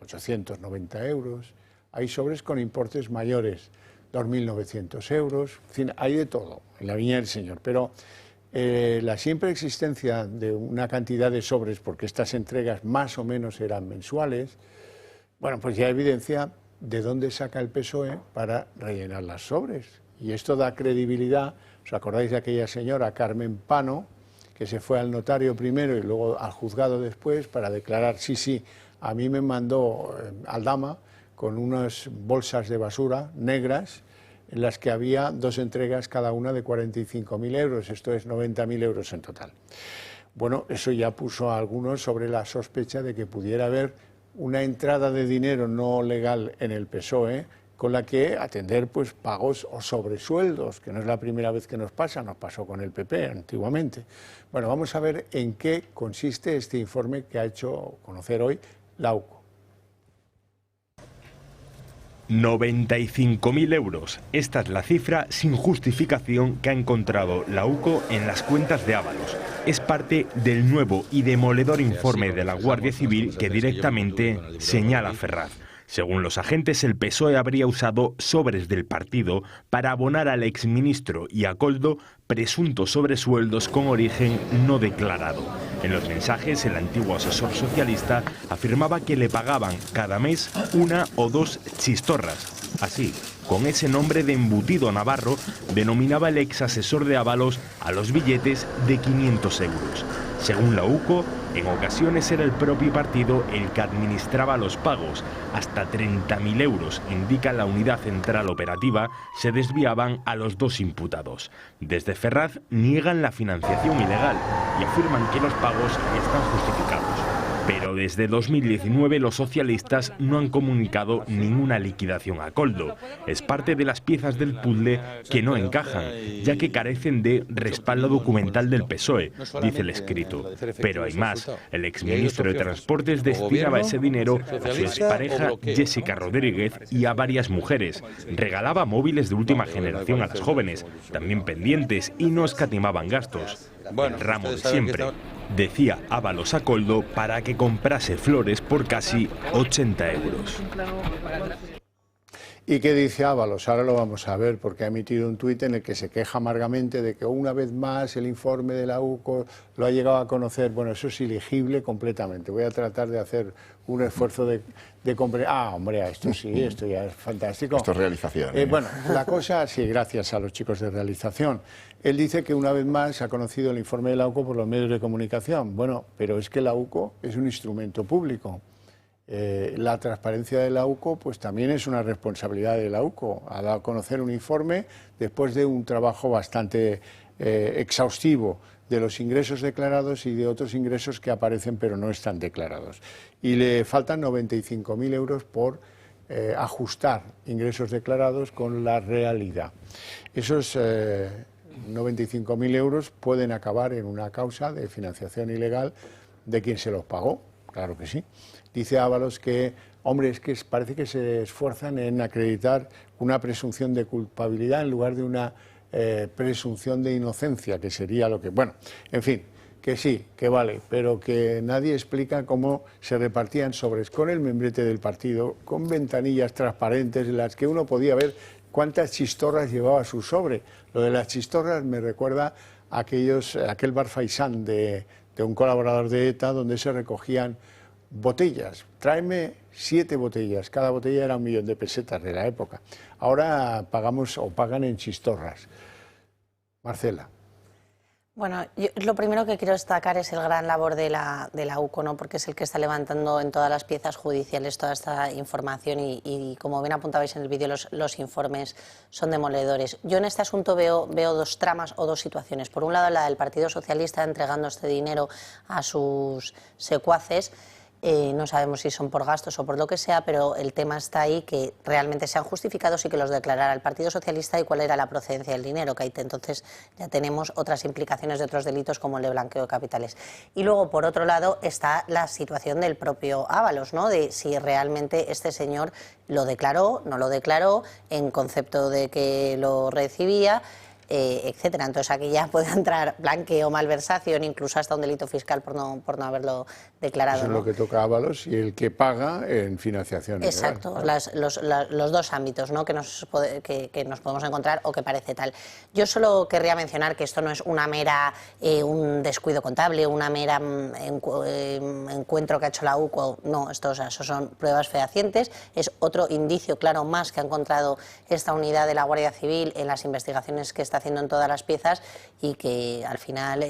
890 euros, hay sobres con importes mayores, 2.900 euros, en fin, hay de todo en la viña del Señor, pero la siempre existencia de una cantidad de sobres, porque estas entregas más o menos eran mensuales, bueno, pues ya evidencia de dónde saca el PSOE para rellenar las sobres. Y esto da credibilidad. ¿Os acordáis de aquella señora, Carmen Pano, que se fue al notario primero y luego al juzgado después para declarar, sí, a mí me mandó Aldama con unas bolsas de basura negras en las que había 2 entregas cada una de 45.000 euros, esto es 90.000 euros en total. Bueno, eso ya puso a algunos sobre la sospecha de que pudiera haber una entrada de dinero no legal en el PSOE con la que atender pues pagos o sobresueldos, que no es la primera vez que nos pasó con el PP antiguamente. Bueno, vamos a ver en qué consiste este informe que ha hecho conocer hoy la UCO. 95.000 euros. Esta es la cifra sin justificación que ha encontrado la UCO en las cuentas de Ábalos. Es parte del nuevo y demoledor informe de la Guardia Civil que directamente señala Ferraz. Según los agentes, el PSOE habría usado sobres del partido para abonar al exministro y a Koldo presuntos sobresueldos con origen no declarado. En los mensajes, el antiguo asesor socialista afirmaba que le pagaban cada mes 1 o 2 chistorras. Así, con ese nombre de embutido navarro, denominaba el ex asesor de Ábalos a los billetes de 500 euros. Según la UCO, en ocasiones era el propio partido el que administraba los pagos. Hasta 30.000 euros, indica la unidad central operativa, se desviaban a los 2 imputados. Desde Ferraz niegan la financiación ilegal y afirman que los pagos están justificados. Pero desde 2019 los socialistas no han comunicado ninguna liquidación a Koldo. Es parte de las piezas del puzzle que no encajan, ya que carecen de respaldo documental del PSOE, dice el escrito. Pero hay más. El exministro de Transportes destinaba ese dinero a su expareja Jessica Rodríguez y a varias mujeres. Regalaba móviles de última generación a las jóvenes, también pendientes, y no escatimaban gastos. El ramo de siempre. Decía Ábalos a Koldo para que comprase flores por casi 80 euros. ¿Y qué dice Ábalos? Ahora lo vamos a ver, porque ha emitido un tuit en el que se queja amargamente de que una vez más el informe de la UCO lo ha llegado a conocer. Bueno, eso es ilegible completamente. Voy a tratar de hacer un esfuerzo de comprender. Ah, hombre, esto sí, esto ya es fantástico. Esto es realización. Bueno, la cosa, sí, gracias a los chicos de realización. Él dice que una vez más ha conocido el informe de la UCO por los medios de comunicación. Bueno, pero es que la UCO es un instrumento público. La transparencia de la UCO pues también es una responsabilidad de la UCO. Ha dado a conocer un informe después de un trabajo bastante exhaustivo de los ingresos declarados y de otros ingresos que aparecen pero no están declarados. Y le faltan 95.000 euros por ajustar ingresos declarados con la realidad. Esos 95.000 euros pueden acabar en una causa de financiación ilegal de quien se los pagó, claro que sí. Dice Ábalos que, hombre, es que parece que se esfuerzan en acreditar una presunción de culpabilidad en lugar de una presunción de inocencia, que sería lo que... Bueno, en fin, que sí, que vale, pero que nadie explica cómo se repartían sobres con el membrete del partido, con ventanillas transparentes en las que uno podía ver cuántas chistorras llevaba su sobre. Lo de las chistorras me recuerda aquel bar faisán de un colaborador de ETA donde se recogían botellas. Tráeme 7 botellas, cada botella era 1 millón de pesetas de la época. Ahora pagamos o pagan en chistorras. Marcela. Bueno, lo primero que quiero destacar es el gran labor de la UCO, ¿no? Porque es el que está levantando en todas las piezas judiciales toda esta información y como bien apuntabais en el vídeo, los informes son demoledores. Yo en este asunto veo 2 tramas o 2 situaciones. Por un lado, la del Partido Socialista entregando este dinero a sus secuaces. No sabemos si son por gastos o por lo que sea, pero el tema está ahí, que realmente sean justificados y que los declarara el Partido Socialista y cuál era la procedencia del dinero, que ahí entonces ya tenemos otras implicaciones de otros delitos como el de blanqueo de capitales. Y luego, por otro lado, está la situación del propio Ábalos, ¿no? De si realmente este señor lo declaró, no lo declaró, en concepto de que lo recibía, etcétera. Entonces aquí ya puede entrar blanqueo, malversación, incluso hasta un delito fiscal por no haberlo declarado. Eso es ¿no? lo que toca a Ábalos y el que paga en financiación. Exacto, los 2 ámbitos, ¿no? que nos podemos encontrar o que parece tal. Yo solo querría mencionar que esto no es una mera un descuido contable, una mera encuentro que ha hecho la UCO. No, eso son pruebas fehacientes. Es otro indicio claro más que ha encontrado esta unidad de la Guardia Civil en las investigaciones que está haciendo en todas las piezas y que al final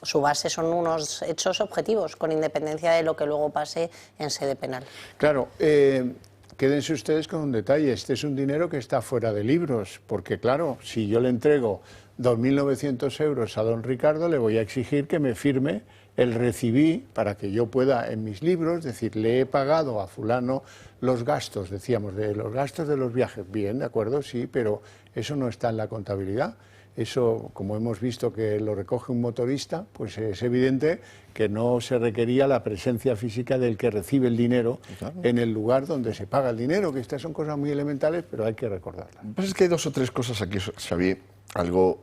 su base son unos hechos objetivos, con independencia de lo que luego pase en sede penal. Claro, quédense ustedes con un detalle, este es un dinero que está fuera de libros, porque claro, si yo le entrego 2.900 euros a don Ricardo, le voy a exigir que me firme el recibí para que yo pueda en mis libros decir, le he pagado a fulano los gastos, decíamos, de los gastos de los viajes. Bien, de acuerdo, sí, pero eso no está en la contabilidad. Eso, como hemos visto que lo recoge un motorista, pues es evidente que no se requería la presencia física del que recibe el dinero en el lugar donde se paga el dinero, que estas son cosas muy elementales, pero hay que recordarlas. Pues es que hay 2 o 3 cosas aquí, Xavi, algo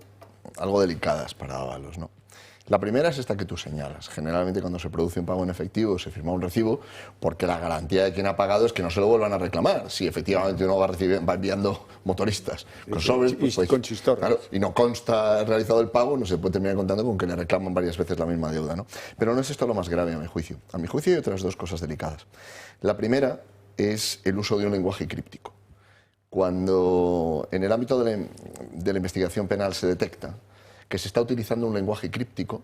delicadas para Ábalos, ¿no? La primera es esta que tú señalas. Generalmente cuando se produce un pago en efectivo se firma un recibo porque la garantía de quien ha pagado es que no se lo vuelvan a reclamar. Si efectivamente uno va enviando motoristas con sobres, pues, con chistorras. Claro, y no consta realizado el pago, no se puede terminar contando con que le reclaman varias veces la misma deuda, ¿no? Pero no es esto lo más grave a mi juicio. A mi juicio hay otras 2 cosas delicadas. La primera es el uso de un lenguaje críptico. Cuando en el ámbito de la investigación penal se detecta que se está utilizando un lenguaje críptico,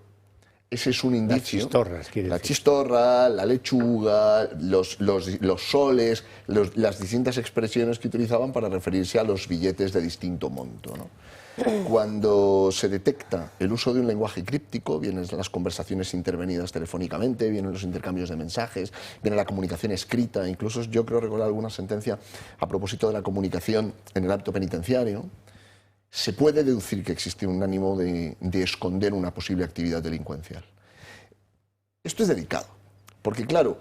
ese es un indicio. Las chistorras, quiere la decir. chistorra, la lechuga, los soles, las distintas expresiones que utilizaban para referirse a los billetes de distinto monto, ¿no? Cuando se detecta el uso de un lenguaje críptico, vienen las conversaciones intervenidas telefónicamente, vienen los intercambios de mensajes, viene la comunicación escrita, incluso yo creo recordar alguna sentencia a propósito de la comunicación en el ámbito penitenciario. Se puede deducir que existe un ánimo de esconder una posible actividad delincuencial. Esto es delicado, porque claro,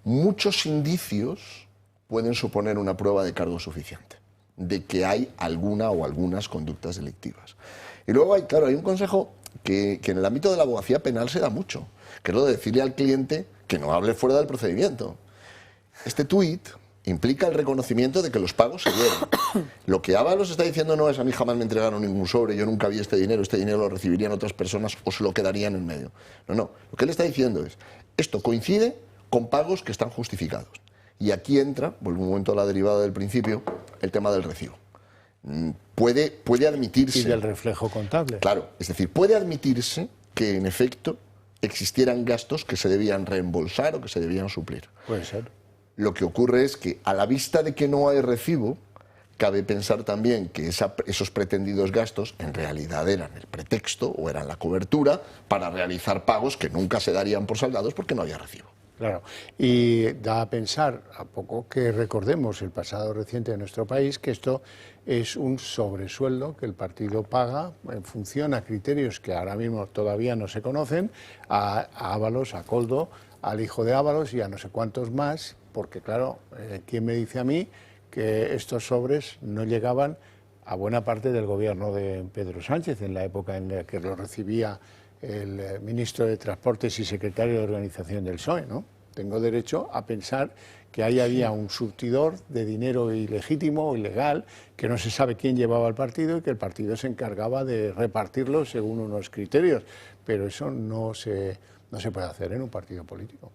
muchos indicios pueden suponer una prueba de cargo suficiente, de que hay alguna o algunas conductas delictivas. Y luego hay un consejo que en el ámbito de la abogacía penal se da mucho, que es lo de decirle al cliente que no hable fuera del procedimiento. Este tuit implica el reconocimiento de que los pagos se dieron. Lo que Ábalos está diciendo no es a mí jamás me entregaron ningún sobre, yo nunca vi este dinero lo recibirían otras personas o se lo quedarían en medio. No, lo que él está diciendo es, esto coincide con pagos que están justificados. Y aquí entra, vuelvo un momento a la derivada del principio, el tema del recibo. Puede admitirse... Y del reflejo contable. Claro, es decir, puede admitirse que en efecto existieran gastos que se debían reembolsar o que se debían suplir. Puede ser. Lo que ocurre es que a la vista de que no hay recibo, cabe pensar también que esos pretendidos gastos en realidad eran el pretexto o eran la cobertura para realizar pagos que nunca se darían por saldados porque no había recibo. Claro, y da a pensar, a poco que recordemos el pasado reciente de nuestro país, que esto es un sobresueldo que el partido paga en función a criterios que ahora mismo todavía no se conocen, a Ábalos, a Koldo, al hijo de Ábalos y a no sé cuántos más, porque claro, ¿quién me dice a mí que estos sobres no llegaban a buena parte del gobierno de Pedro Sánchez en la época en la que lo recibía el ministro de Transportes y secretario de Organización del PSOE, ¿no? Tengo derecho a pensar que ahí había un surtidor de dinero ilegítimo o ilegal, que no se sabe quién llevaba el partido y que el partido se encargaba de repartirlo según unos criterios. Pero eso no se puede hacer en un partido político.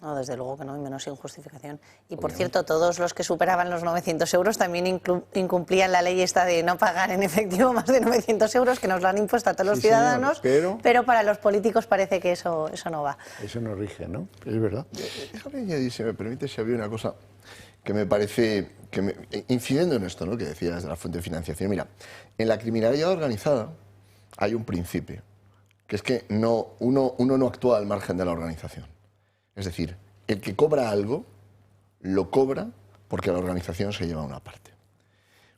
No, desde luego que no, y menos sin justificación. Y por cierto, todos los que superaban los 900 euros también incumplían la ley esta de no pagar en efectivo más de 900 euros, que nos lo han impuesto a todos los ciudadanos, señor, pero para los políticos parece que eso no va. Eso no rige, ¿no? Es verdad. Déjame añadir, si me permite, si había una cosa que me parece, incidiendo en esto, ¿no?, que decías de la fuente de financiación. Mira, en la criminalidad organizada hay un principio, que es que uno no actúa al margen de la organización. Es decir, el que cobra algo, lo cobra porque la organización se lleva una parte.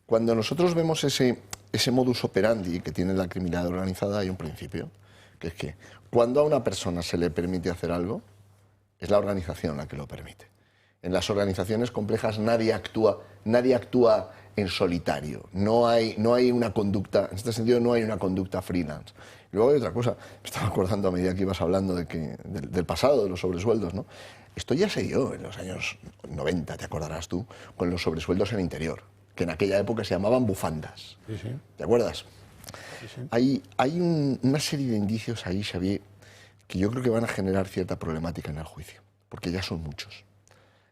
Cuando nosotros vemos ese modus operandi que tiene la criminalidad organizada, hay un principio, que es que cuando a una persona se le permite hacer algo, es la organización la que lo permite. En las organizaciones complejas nadie actúa en solitario, no hay una conducta, en este sentido no hay una conducta freelance. Y luego hay otra cosa, me estaba acordando a medida que ibas hablando del pasado, de los sobresueldos, ¿no? Esto ya se dio en los años 90, te acordarás tú, con los sobresueldos en interior, que en aquella época se llamaban bufandas. Sí, sí. ¿Te acuerdas? Sí, sí. Hay una serie de indicios ahí, Xavier, que yo creo que van a generar cierta problemática en el juicio, porque ya son muchos.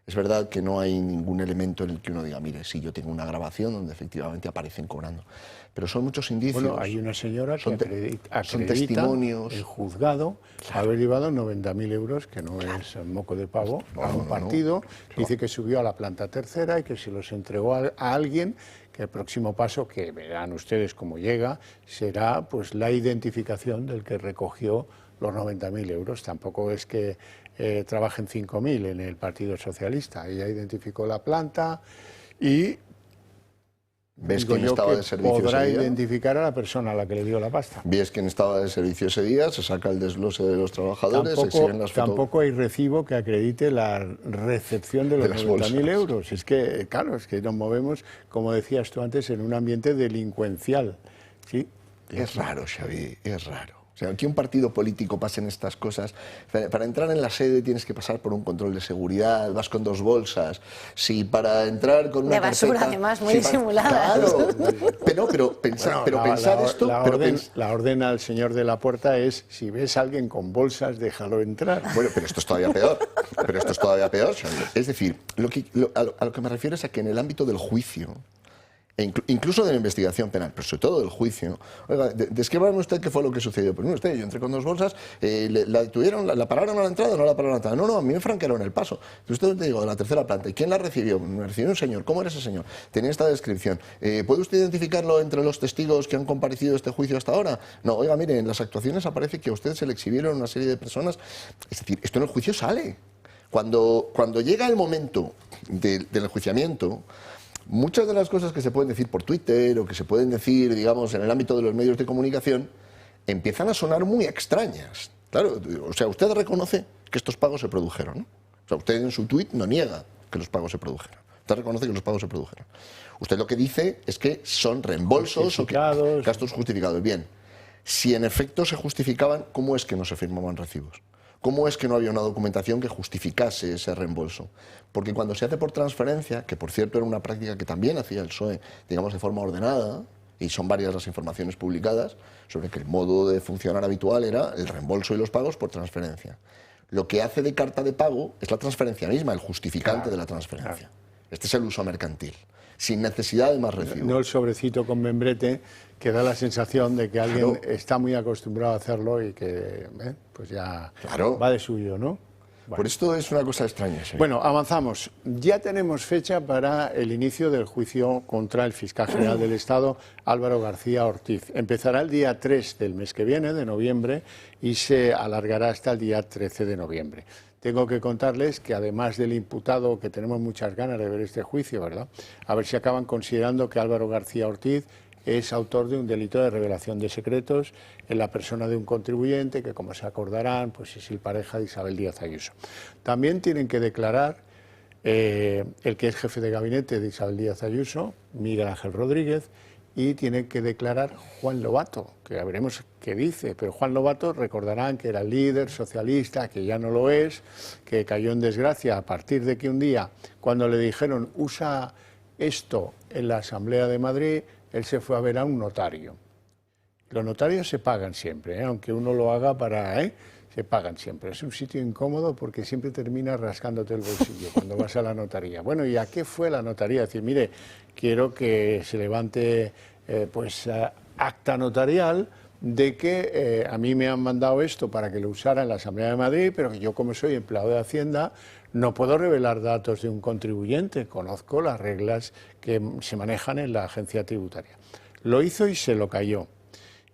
Es verdad que no hay ningún elemento en el que uno diga, mire, sí, yo tengo una grabación donde efectivamente aparecen cobrando. Pero son muchos indicios. Bueno, hay una señora que acredita testimonios. El juzgado haber llevado 90.000 euros, que no es moco de pavo, a un partido. Dice que subió a la planta tercera y que se los entregó a alguien, que el próximo paso, que verán ustedes cómo llega, será pues la identificación del que recogió los 90.000 euros. Tampoco es que trabajen 5.000 en el Partido Socialista. Ella identificó la planta y ¿ves quién estaba de servicio podrá ese día? Identificar a la persona a la que le dio la pasta. ¿Ves quién estaba de servicio ese día? Se saca el desglose de los trabajadores, se exhiben las fotos. Tampoco hay recibo que acredite la recepción de los 90.000 euros. Es que, claro, es que nos movemos, como decías tú antes, en un ambiente delincuencial. ¿Sí? Es raro, Xavi, es raro. O sea, que un partido político pasen estas cosas. Para entrar en la sede tienes que pasar por un control de seguridad, vas con 2 bolsas. Si para entrar con una de basura, carpeta, además, muy disimulada. Claro, pero pensar esto... La orden al señor de la puerta es, si ves a alguien con bolsas, déjalo entrar. Bueno, pero esto es todavía peor. Xavi. Es decir, a lo que me refiero es a que en el ámbito del juicio, incluso de la investigación penal, pero sobre todo del juicio. Oiga, descríbame usted qué fue lo que sucedió. Pues mire usted, yo entré con 2 bolsas, la detuvieron, la pararon a la entrada o no la pararon a la entrada. No, a mí me franquearon el paso. Usted te digo, de la tercera planta. ¿Y quién la recibió? Me recibió un señor. ¿Cómo era ese señor? Tenía esta descripción. ¿Puede usted identificarlo entre los testigos que han comparecido a este juicio hasta ahora? No, oiga, mire, en las actuaciones aparece que a usted se le exhibieron una serie de personas. Es decir, esto en el juicio sale. Cuando llega el momento del enjuiciamiento, muchas de las cosas que se pueden decir por Twitter o que se pueden decir, digamos, en el ámbito de los medios de comunicación, empiezan a sonar muy extrañas. Claro, o sea, usted reconoce que estos pagos se produjeron, ¿no? O sea, usted en su tuit no niega que los pagos se produjeron. Usted reconoce que los pagos se produjeron. Usted lo que dice es que son reembolsos o gastos justificados. Bien, si en efecto se justificaban, ¿cómo es que no se firmaban recibos? ¿Cómo es que no había una documentación que justificase ese reembolso? Porque cuando se hace por transferencia, que por cierto era una práctica que también hacía el PSOE, digamos de forma ordenada, y son varias las informaciones publicadas sobre que el modo de funcionar habitual era el reembolso y los pagos por transferencia. Lo que hace de carta de pago es la transferencia misma, el justificante de la transferencia. Este es el uso mercantil, sin necesidad de más recibo. No el sobrecito con membrete que da la sensación de que alguien está muy acostumbrado a hacerlo y que pues ya va de suyo, ¿no? Bueno. Por esto es una cosa extraña. ¿Sí? Bueno, avanzamos. Ya tenemos fecha para el inicio del juicio contra el fiscal general del Estado, Álvaro García Ortiz. Empezará el día 3 del mes que viene, de noviembre, y se alargará hasta el día 13 de noviembre. Tengo que contarles que además del imputado, que tenemos muchas ganas de ver este juicio, ¿verdad? A ver si acaban considerando que Álvaro García Ortiz es autor de un delito de revelación de secretos en la persona de un contribuyente que, como se acordarán, pues es el pareja de Isabel Díaz Ayuso. También tienen que declarar el que es jefe de gabinete de Isabel Díaz Ayuso, Miguel Ángel Rodríguez, y tiene que declarar Juan Lobato, que ya veremos qué dice, pero Juan Lobato recordarán que era líder socialista, que ya no lo es, que cayó en desgracia a partir de que un día, cuando le dijeron usa esto en la Asamblea de Madrid, él se fue a ver a un notario. Los notarios se pagan siempre, aunque uno lo haga para... se pagan siempre. Es un sitio incómodo porque siempre terminas rascándote el bolsillo cuando vas a la notaría. Bueno, ¿y a qué fue la notaría? Decir, mire, quiero que se levante acta notarial de que a mí me han mandado esto para que lo usara en la Asamblea de Madrid, pero que yo, como soy empleado de Hacienda, no puedo revelar datos de un contribuyente. Conozco las reglas que se manejan en la agencia tributaria. Lo hizo y se lo cayó.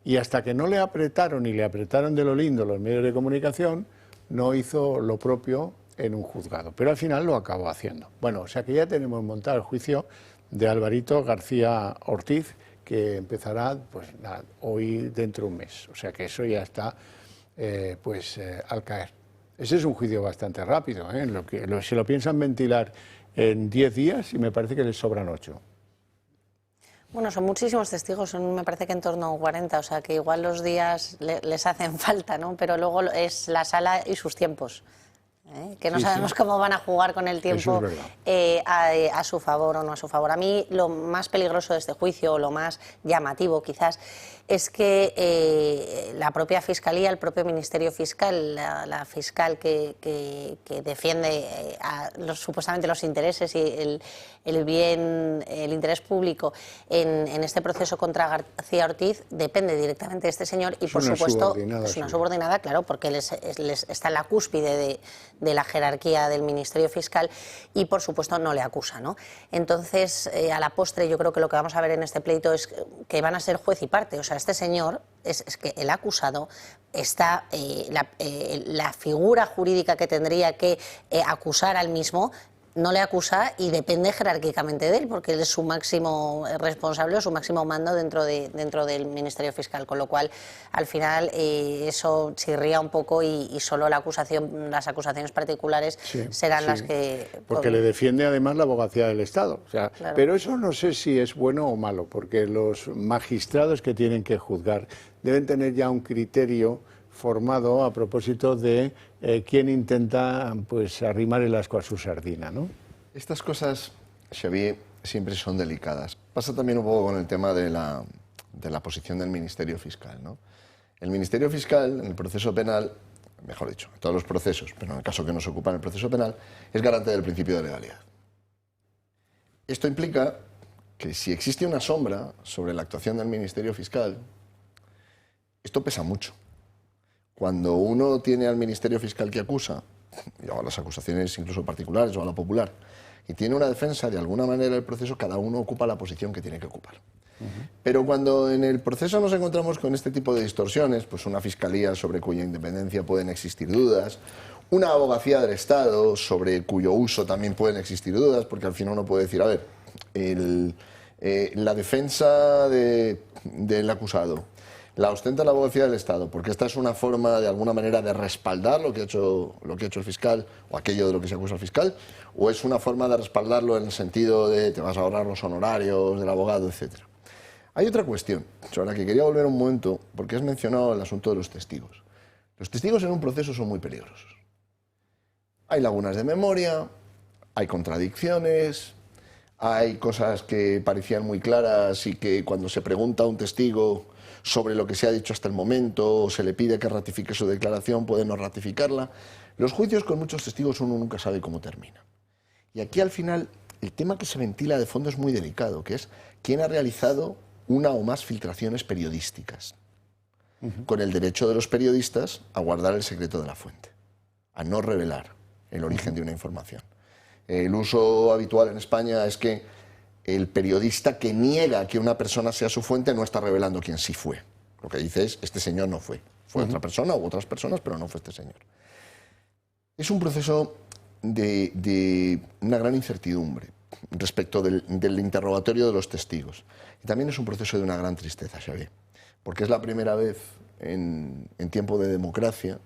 Y hasta que no le apretaron y le apretaron de lo lindo los medios de comunicación, no hizo lo propio en un juzgado. Pero al final lo acabó haciendo. Bueno, o sea que ya tenemos montado el juicio de Alvarito García Ortiz, que empezará pues, hoy dentro de un mes. O sea que eso ya está al caer. Ese es un juicio bastante rápido, se lo piensan ventilar en 10 días y me parece que les sobran 8. Bueno, son muchísimos testigos, me parece que en torno a 40, o sea que igual los días les hacen falta, ¿no? Pero luego es la sala y sus tiempos, que no sabemos cómo van a jugar con el tiempo a su favor o no a su favor. A mí lo más peligroso de este juicio, o lo más llamativo quizás, es que la propia Fiscalía, el propio Ministerio Fiscal, la fiscal que defiende supuestamente los intereses y el interés público en este proceso contra García Ortiz, depende directamente de este señor y, por supuesto, es una subordinada, claro, porque él está en la cúspide de la jerarquía del Ministerio Fiscal y, por supuesto, no le acusa, ¿no? Entonces, a la postre, yo creo que lo que vamos a ver en este pleito es que van a ser juez y parte. O sea, este señor, es que el acusado está, la figura jurídica que tendría que acusar al mismo, no le acusa y depende jerárquicamente de él, porque él es su máximo responsable o su máximo mando dentro del Ministerio Fiscal, con lo cual, al final, eso chirría un poco y solo las acusaciones particulares serán las que... Porque le defiende además la abogacía del Estado. O sea, claro. Pero eso no sé si es bueno o malo, porque los magistrados que tienen que juzgar deben tener ya un criterio formado a propósito de quién intenta pues arrimar el ascua a su sardina, ¿no? Estas cosas, Xavier, siempre son delicadas. Pasa también un poco con el tema de la posición del Ministerio Fiscal, ¿no? El Ministerio Fiscal, en el proceso penal, mejor dicho, en todos los procesos, pero en el caso que nos ocupa en el proceso penal, es garante del principio de legalidad. Esto implica que si existe una sombra sobre la actuación del Ministerio Fiscal, esto pesa mucho. Cuando uno tiene al Ministerio Fiscal que acusa, o a las acusaciones incluso particulares o a la popular, y tiene una defensa, de alguna manera el proceso, cada uno ocupa la posición que tiene que ocupar. Pero cuando en el proceso nos encontramos con este tipo de distorsiones, pues una fiscalía sobre cuya independencia pueden existir dudas, una abogacía del Estado sobre cuyo uso también pueden existir dudas, porque al final uno puede decir, a ver, la defensa del acusado la ostenta la abogacía del Estado, porque esta es una forma, de alguna manera, de respaldar lo que ha hecho el fiscal, o aquello de lo que se acusa al fiscal, o es una forma de respaldarlo en el sentido de te vas a ahorrar los honorarios del abogado, etc. Hay otra cuestión sobre la que quería volver un momento, porque has mencionado el asunto de los testigos. Los testigos en un proceso son muy peligrosos. Hay lagunas de memoria, hay contradicciones, hay cosas que parecían muy claras y que cuando se pregunta a un testigo sobre lo que se ha dicho hasta el momento o se le pide que ratifique su declaración, puede no ratificarla. Los juicios con muchos testigos uno nunca sabe cómo termina. Y aquí al final el tema que se ventila de fondo es muy delicado, que es quién ha realizado una o más filtraciones periodísticas, con el derecho de los periodistas a guardar el secreto de la fuente, a no revelar el origen de una información. El uso habitual en España es que el periodista que niega que una persona sea su fuente no está revelando quién sí fue. Lo que dice es, este señor no fue. Fue otra persona u otras personas, pero no fue este señor. Es un proceso de una gran incertidumbre respecto del interrogatorio de los testigos. Y también es un proceso de una gran tristeza, Xavier, porque es la primera vez en tiempo de democracia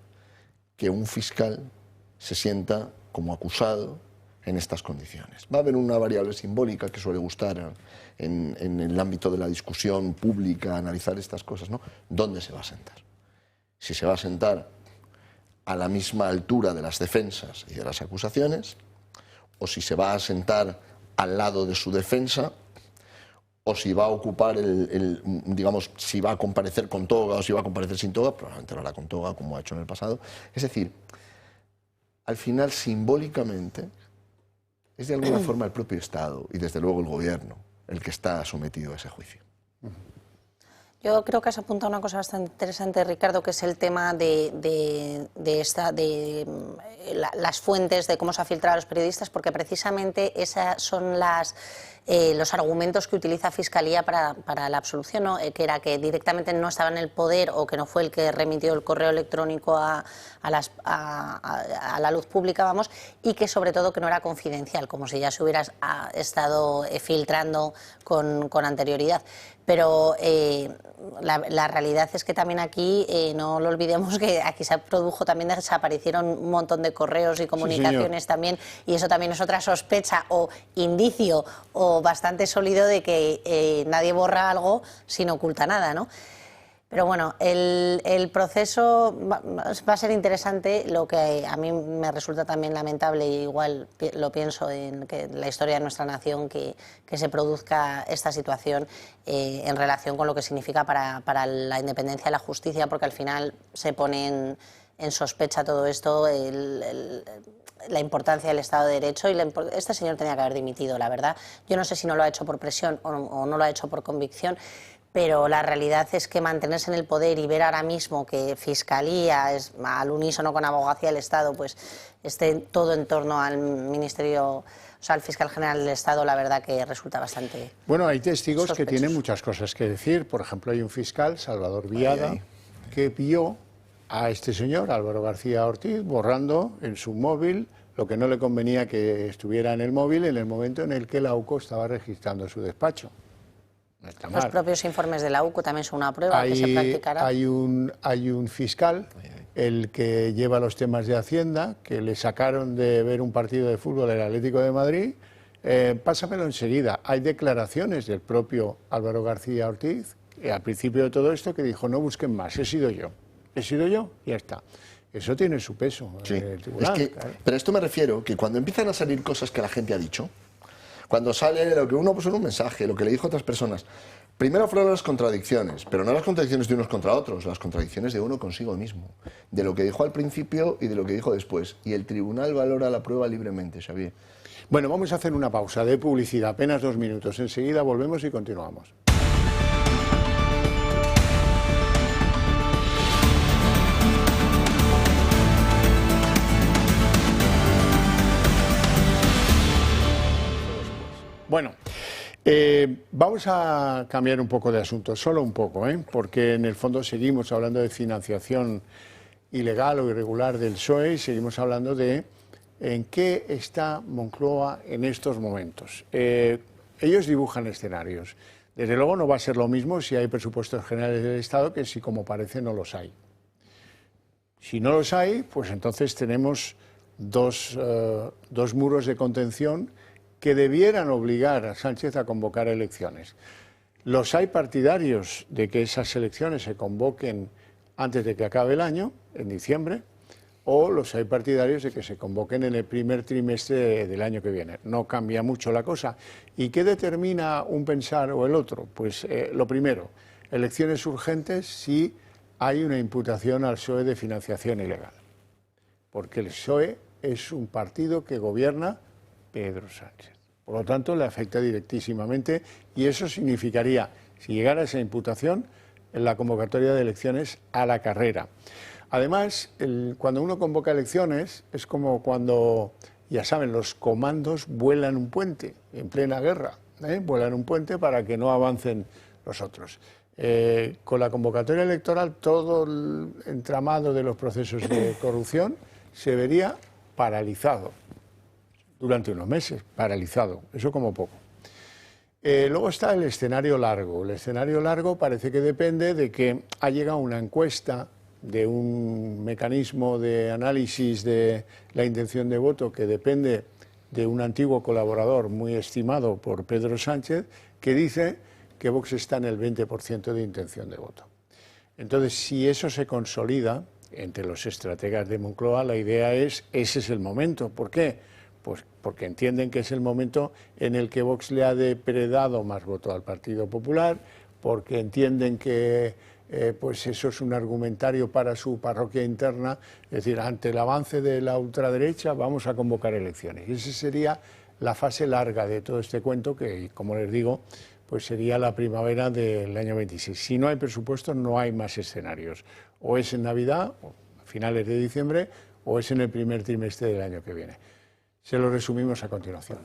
que un fiscal se sienta como acusado en estas condiciones. Va a haber una variable simbólica que suele gustar en el ámbito de la discusión pública, analizar estas cosas, ¿no? ¿Dónde se va a sentar? Si se va a sentar a la misma altura de las defensas y de las acusaciones, o si se va a sentar al lado de su defensa, o si va a ocupar digamos, si va a comparecer con toga o si va a comparecer sin toga, probablemente lo hará con toga, como ha hecho en el pasado. Es decir, al final, simbólicamente, es de alguna forma el propio Estado y desde luego el Gobierno el que está sometido a ese juicio. Yo creo que has apuntado una cosa bastante interesante, Ricardo, que es el tema de las fuentes, de cómo se ha filtrado a los periodistas, porque precisamente esas son los argumentos que utiliza Fiscalía para la absolución, ¿no? Que era que directamente no estaba en el poder o que no fue el que remitió el correo electrónico a la luz pública, vamos, y que sobre todo que no era confidencial, como si ya se hubiera estado filtrando con anterioridad. Pero la realidad es que también aquí, no lo olvidemos, que aquí se produjo también, desaparecieron un montón de correos y comunicaciones, sí, también, y eso también es otra sospecha o indicio o bastante sólido de que nadie borra algo sin oculta nada, ¿no? Pero bueno, el proceso va a ser interesante. Lo que a mí me resulta también lamentable, y igual lo pienso en que la historia de nuestra nación, que se produzca esta situación en relación con lo que significa para la independencia de la justicia, porque al final se pone en sospecha todo esto, la importancia del Estado de Derecho, y este señor tenía que haber dimitido, la verdad. Yo no sé si no lo ha hecho por presión o no lo ha hecho por convicción, pero la realidad es que mantenerse en el poder y ver ahora mismo que Fiscalía es al unísono con Abogacía del Estado, pues esté todo en torno al Ministerio, o sea, al Fiscal General del Estado, la verdad que resulta bastante... Bueno, hay testigos sospechoso. Que tienen muchas cosas que decir. Por ejemplo, hay un fiscal, Salvador Villada, que vio a este señor, Álvaro García Ortiz, borrando en su móvil lo que no le convenía que estuviera en el móvil en el momento en el que la UCO estaba registrando su despacho. No está mal. Los propios informes de la UCO también son una prueba que se practicará. Hay un fiscal, el que lleva los temas de Hacienda, que le sacaron de ver un partido de fútbol del Atlético de Madrid. Pásamelo enseguida. Hay declaraciones del propio Álvaro García Ortiz, al principio de todo esto, que dijo: no busquen más, he sido yo, ya está. Eso tiene su peso, sí, en el tribunal. Claro. Pero a esto me refiero, que cuando empiezan a salir cosas que la gente ha dicho, cuando sale lo que uno puso en un mensaje, lo que le dijo a otras personas, primero fueron las contradicciones, pero no las contradicciones de unos contra otros, las contradicciones de uno consigo mismo, de lo que dijo al principio y de lo que dijo después. Y el tribunal valora la prueba libremente, Xavier. Bueno, vamos a hacer una pausa de publicidad, apenas 2 minutos. Enseguida volvemos y continuamos. Bueno, vamos a cambiar un poco de asunto, solo un poco, porque en el fondo seguimos hablando de financiación ilegal o irregular del PSOE y seguimos hablando de en qué está Moncloa en estos momentos. Ellos dibujan escenarios. Desde luego no va a ser lo mismo si hay presupuestos generales del Estado que si, como parece, no los hay. Si no los hay, pues entonces tenemos dos muros de contención que debieran obligar a Sánchez a convocar elecciones. Los hay partidarios de que esas elecciones se convoquen antes de que acabe el año, en diciembre, o los hay partidarios de que se convoquen en el primer trimestre del año que viene. No cambia mucho la cosa. ¿Y qué determina un pensar o el otro? Pues lo primero, elecciones urgentes si hay una imputación al PSOE de financiación ilegal. Porque el PSOE es un partido que gobierna Pedro Sánchez. Por lo tanto, le afecta directísimamente y eso significaría, si llegara esa imputación, la convocatoria de elecciones a la carrera. Además, cuando uno convoca elecciones es como cuando, ya saben, los comandos vuelan un puente en plena guerra, vuelan un puente para que no avancen los otros. Con la convocatoria electoral, todo el entramado de los procesos de corrupción se vería paralizado. Durante unos meses, paralizado, eso como poco. Luego está el escenario largo. El escenario largo parece que depende de que ha llegado una encuesta de un mecanismo de análisis de la intención de voto que depende de un antiguo colaborador muy estimado por Pedro Sánchez, que dice que Vox está en el 20% de intención de voto. Entonces, si eso se consolida entre los estrategas de Moncloa, la idea es, ese es el momento. ¿Por qué? Pues porque entienden que es el momento en el que Vox le ha depredado más voto al Partido Popular, porque entienden que pues eso es un argumentario para su parroquia interna, es decir, ante el avance de la ultraderecha vamos a convocar elecciones. Y esa sería la fase larga de todo este cuento que, como les digo, pues sería la primavera del año 26. Si no hay presupuesto, no hay más escenarios. O es en Navidad, o a finales de diciembre, o es en el primer trimestre del año que viene. Se lo resumimos a continuación.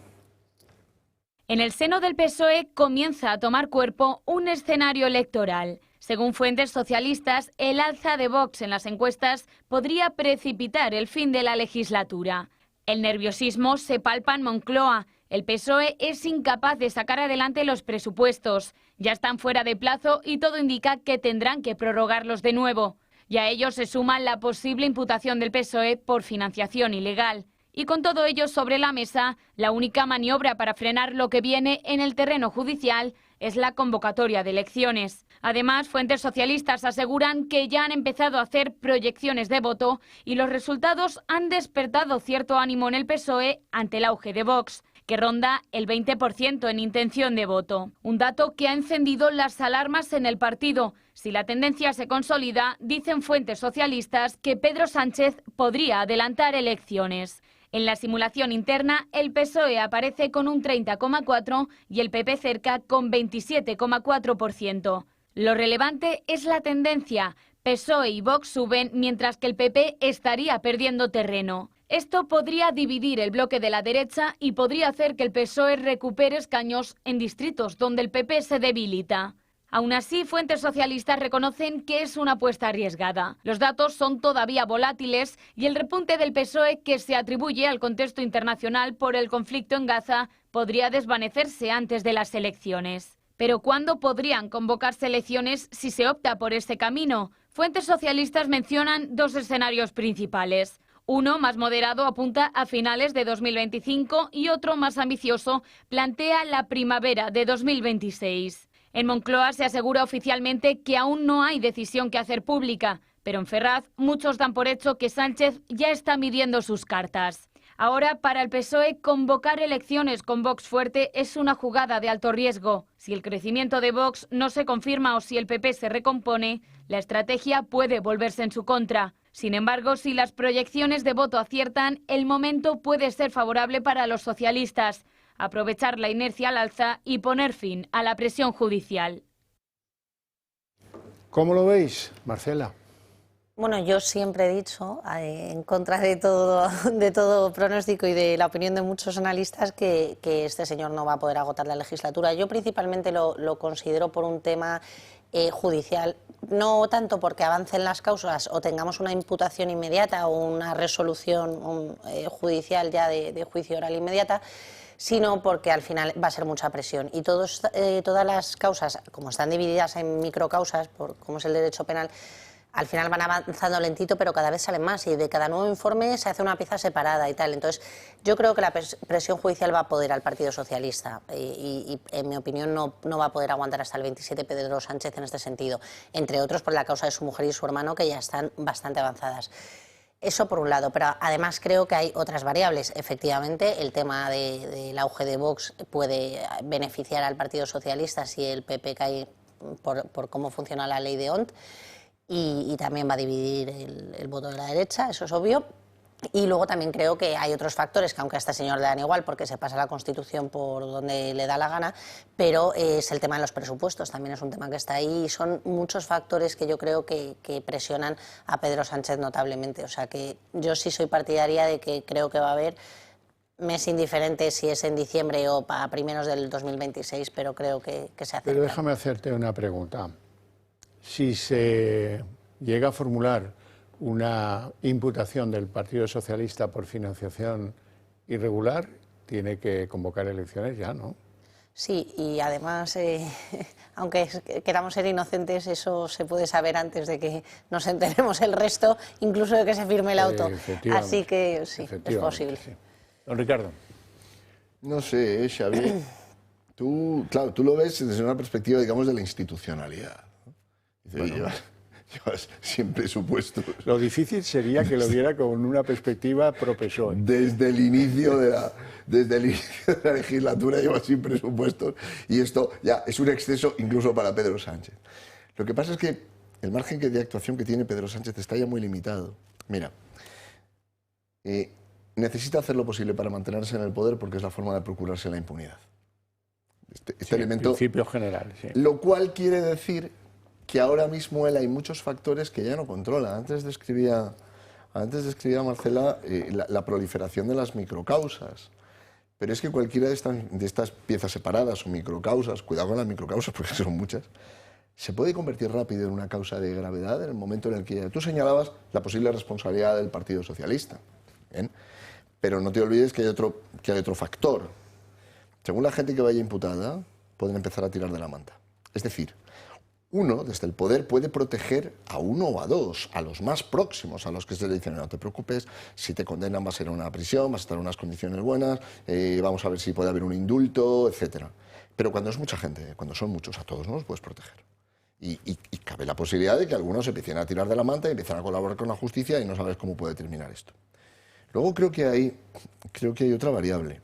En el seno del PSOE comienza a tomar cuerpo un escenario electoral. Según fuentes socialistas, el alza de Vox en las encuestas podría precipitar el fin de la legislatura. El nerviosismo se palpa en Moncloa. El PSOE es incapaz de sacar adelante los presupuestos. Ya están fuera de plazo y todo indica que tendrán que prorrogarlos de nuevo. Y a ello se suma la posible imputación del PSOE por financiación ilegal. Y con todo ello sobre la mesa, la única maniobra para frenar lo que viene en el terreno judicial es la convocatoria de elecciones. Además, fuentes socialistas aseguran que ya han empezado a hacer proyecciones de voto y los resultados han despertado cierto ánimo en el PSOE ante el auge de Vox, que ronda el 20% en intención de voto. Un dato que ha encendido las alarmas en el partido. Si la tendencia se consolida, dicen fuentes socialistas que Pedro Sánchez podría adelantar elecciones. En la simulación interna, el PSOE aparece con un 30,4% y el PP cerca con 27,4%. Lo relevante es la tendencia. PSOE y Vox suben mientras que el PP estaría perdiendo terreno. Esto podría dividir el bloque de la derecha y podría hacer que el PSOE recupere escaños en distritos donde el PP se debilita. Aún así, fuentes socialistas reconocen que es una apuesta arriesgada. Los datos son todavía volátiles y el repunte del PSOE, que se atribuye al contexto internacional por el conflicto en Gaza, podría desvanecerse antes de las elecciones. Pero ¿cuándo podrían convocarse elecciones si se opta por este camino? Fuentes socialistas mencionan dos escenarios principales. Uno, más moderado, apunta a finales de 2025 y otro, más ambicioso, plantea la primavera de 2026. En Moncloa se asegura oficialmente que aún no hay decisión que hacer pública, pero en Ferraz muchos dan por hecho que Sánchez ya está midiendo sus cartas. Ahora, para el PSOE, convocar elecciones con Vox fuerte es una jugada de alto riesgo. Si el crecimiento de Vox no se confirma o si el PP se recompone, la estrategia puede volverse en su contra. Sin embargo, si las proyecciones de voto aciertan, el momento puede ser favorable para los socialistas. Aprovechar la inercia al alza y poner fin a la presión judicial. ¿Cómo lo veis, Marcela? Bueno, yo siempre he dicho, en contra de todo pronóstico y de la opinión de muchos analistas, que este señor no va a poder agotar la legislatura. Yo principalmente lo considero por un tema judicial, no tanto porque avancen las causas o tengamos una imputación inmediata o una resolución judicial ya de juicio oral inmediata, sino porque al final va a ser mucha presión. Y todas las causas, como están divididas en microcausas, como es el derecho penal, al final van avanzando lentito, pero cada vez salen más y de cada nuevo informe se hace una pieza separada y tal. Entonces, yo creo que la presión judicial va a poder al Partido Socialista y en mi opinión, no va a poder aguantar hasta el 27 Pedro Sánchez en este sentido, entre otros por la causa de su mujer y su hermano, que ya están bastante avanzadas. Eso por un lado, pero además creo que hay otras variables. Efectivamente, el tema del auge de Vox puede beneficiar al Partido Socialista si el PP cae por cómo funciona la ley de Ont, y también va a dividir el voto de la derecha, eso es obvio. Y luego también creo que hay otros factores que aunque a este señor le dan igual porque se pasa la Constitución por donde le da la gana, pero es el tema de los presupuestos, también es un tema que está ahí y son muchos factores que yo creo que presionan a Pedro Sánchez notablemente. O sea que yo sí soy partidaria de que creo que va a haber, me es indiferente si es en diciembre o a primeros del 2026, pero creo que se acerca. Pero déjame hacerte una pregunta. Si se llega a formular una imputación del Partido Socialista por financiación irregular, tiene que convocar elecciones ya, ¿no? Sí, y además, aunque queramos ser inocentes, eso se puede saber antes de que nos enteremos el resto, incluso de que se firme el auto. Así que sí, es posible. Sí. Don Ricardo. No sé, Xavier. Claro, tú lo ves desde una perspectiva, digamos, de la institucionalidad. Dice, bueno, llevas siempre supuestos. Lo difícil sería que lo viera con una perspectiva pro PSOE. Desde el inicio de la legislatura llevas sin presupuestos y esto ya es un exceso incluso para Pedro Sánchez. Lo que pasa es que el margen de actuación que tiene Pedro Sánchez está ya muy limitado. Mira, necesita hacer lo posible para mantenerse en el poder porque es la forma de procurarse la impunidad. Este elemento, principio general, sí. Lo cual quiere decir que ahora mismo él hay muchos factores que ya no controla. Antes describía Marcela la proliferación de las microcausas. Pero es que cualquiera de estas piezas separadas o microcausas, cuidado con las microcausas porque son muchas, se puede convertir rápido en una causa de gravedad en el momento en el que tú señalabas la posible responsabilidad del Partido Socialista. ¿Bien? Pero no te olvides que hay otro factor. Según la gente que vaya imputada, pueden empezar a tirar de la manta. Es decir, uno, desde el poder, puede proteger a uno o a dos, a los más próximos, a los que se le dicen, no te preocupes, si te condenan vas a ir a una prisión, vas a estar en unas condiciones buenas, vamos a ver si puede haber un indulto, etc. Pero cuando es mucha gente, cuando son muchos, a todos no los puedes proteger. Y cabe la posibilidad de que algunos empiecen a tirar de la manta y empiecen a colaborar con la justicia y no sabes cómo puede terminar esto. Luego creo que hay otra variable.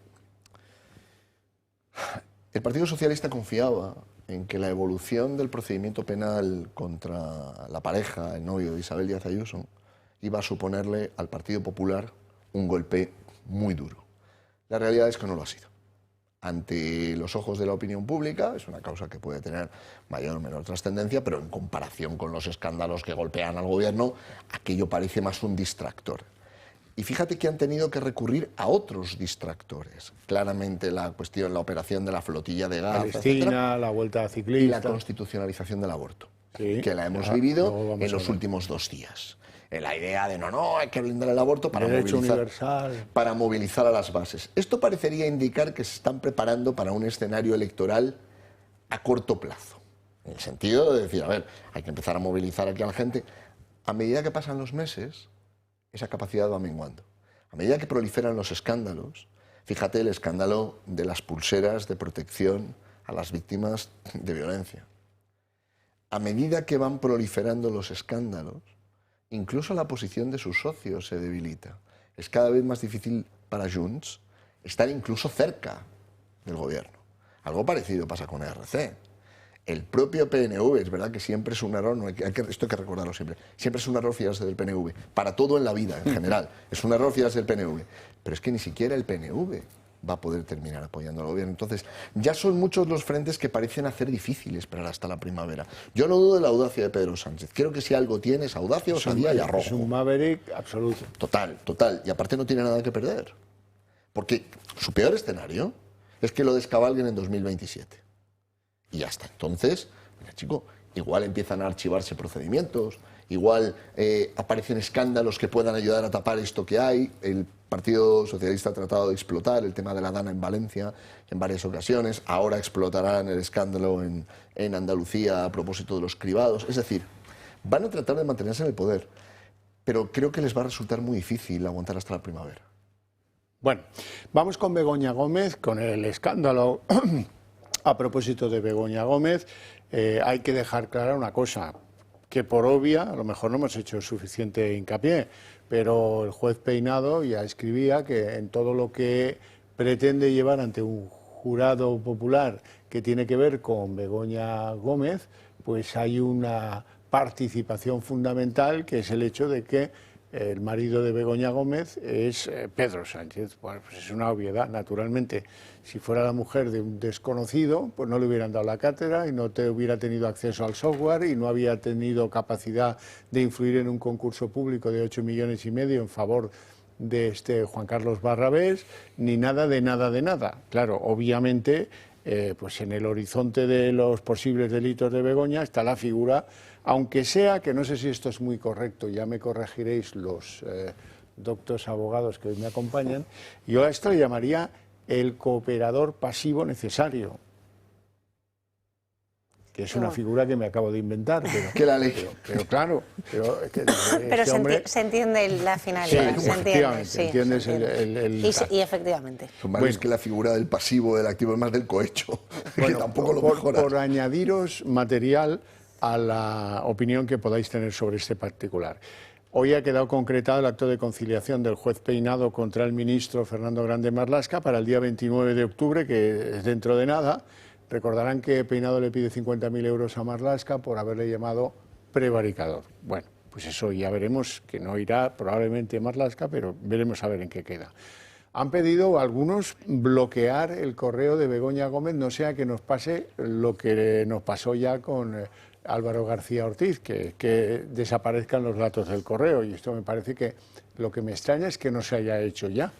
El Partido Socialista confiaba en que la evolución del procedimiento penal contra la pareja, el novio de Isabel Díaz Ayuso, iba a suponerle al Partido Popular un golpe muy duro. La realidad es que no lo ha sido. Ante los ojos de la opinión pública, es una causa que puede tener mayor o menor trascendencia, pero en comparación con los escándalos que golpean al gobierno, aquello parece más un distractor. Y fíjate que han tenido que recurrir a otros distractores. Claramente la operación de la flotilla de gas, Palestina, la vuelta ciclista. Y la constitucionalización del aborto, sí, que la hemos vivido en los últimos 2 días. En la idea de no, hay que blindar el aborto para movilizar a las bases. Esto parecería indicar que se están preparando para un escenario electoral a corto plazo. En el sentido de decir, a ver, hay que empezar a movilizar aquí a la gente. A medida que pasan los meses, esa capacidad va menguando. A medida que proliferan los escándalos, fíjate el escándalo de las pulseras de protección a las víctimas de violencia. A medida que van proliferando los escándalos, incluso la posición de sus socios se debilita. Es cada vez más difícil para Junts estar incluso cerca del gobierno. Algo parecido pasa con ERC. El propio PNV, es verdad que siempre es un error, esto hay que recordarlo siempre es un error fiarse del PNV, para todo en la vida en general, es un error fiarse del PNV, pero es que ni siquiera el PNV va a poder terminar apoyando al gobierno. Entonces, ya son muchos los frentes que parecen hacer difícil esperar hasta la primavera. Yo no dudo de la audacia de Pedro Sánchez, creo que si algo tiene es audacia, osadía y arrojo. Es un maverick absoluto. Total, y aparte no tiene nada que perder, porque su peor escenario es que lo descabalguen en 2027. Y hasta entonces, mira chico, igual empiezan a archivarse procedimientos, igual aparecen escándalos que puedan ayudar a tapar esto que hay. El Partido Socialista ha tratado de explotar el tema de la Dana en Valencia en varias ocasiones, ahora explotarán el escándalo en Andalucía a propósito de los cribados. Es decir, van a tratar de mantenerse en el poder, pero creo que les va a resultar muy difícil aguantar hasta la primavera. Bueno, vamos con Begoña Gómez, con el escándalo. A propósito de Begoña Gómez, hay que dejar clara una cosa, que por obvia, a lo mejor no hemos hecho suficiente hincapié, pero el juez Peinado ya escribía que en todo lo que pretende llevar ante un jurado popular que tiene que ver con Begoña Gómez, pues hay una participación fundamental, que es el hecho de que el marido de Begoña Gómez es Pedro Sánchez. Bueno, pues es una obviedad, naturalmente. Si fuera la mujer de un desconocido, pues no le hubieran dado la cátedra y no hubiera tenido acceso al software y no había tenido capacidad de influir en un concurso público de 8,5 millones en favor de Juan Carlos Barrabés, ni nada de nada. Claro, obviamente, pues en el horizonte de los posibles delitos de Begoña está la figura, aunque sea, que no sé si esto es muy correcto, ya me corregiréis los doctos abogados que hoy me acompañan, yo a esto le llamaría el cooperador pasivo necesario. que es una figura que me acabo de inventar. Pero, que la ley. Pero claro, pero se, hombre, se entiende la finalidad. Sí, se entiende, sí, entiendes se entiende. Y efectivamente. Bueno, es que la figura del pasivo, del activo, es más del cohecho, bueno, que tampoco lo mejora. Por añadiros material a la opinión que podáis tener sobre este particular. Hoy ha quedado concretado el acto de conciliación del juez Peinado contra el ministro Fernando Grande Marlaska para el día 29 de octubre, que es dentro de nada. Recordarán que Peinado le pide 50.000 euros a Marlaska por haberle llamado prevaricador. Bueno, pues eso ya veremos, que no irá probablemente Marlaska, pero veremos a ver en qué queda. Han pedido algunos bloquear el correo de Begoña Gómez, no sea que nos pase lo que nos pasó ya con Álvaro García Ortiz, que desaparezcan los datos del correo. Y esto me parece que lo que me extraña es que no se haya hecho ya,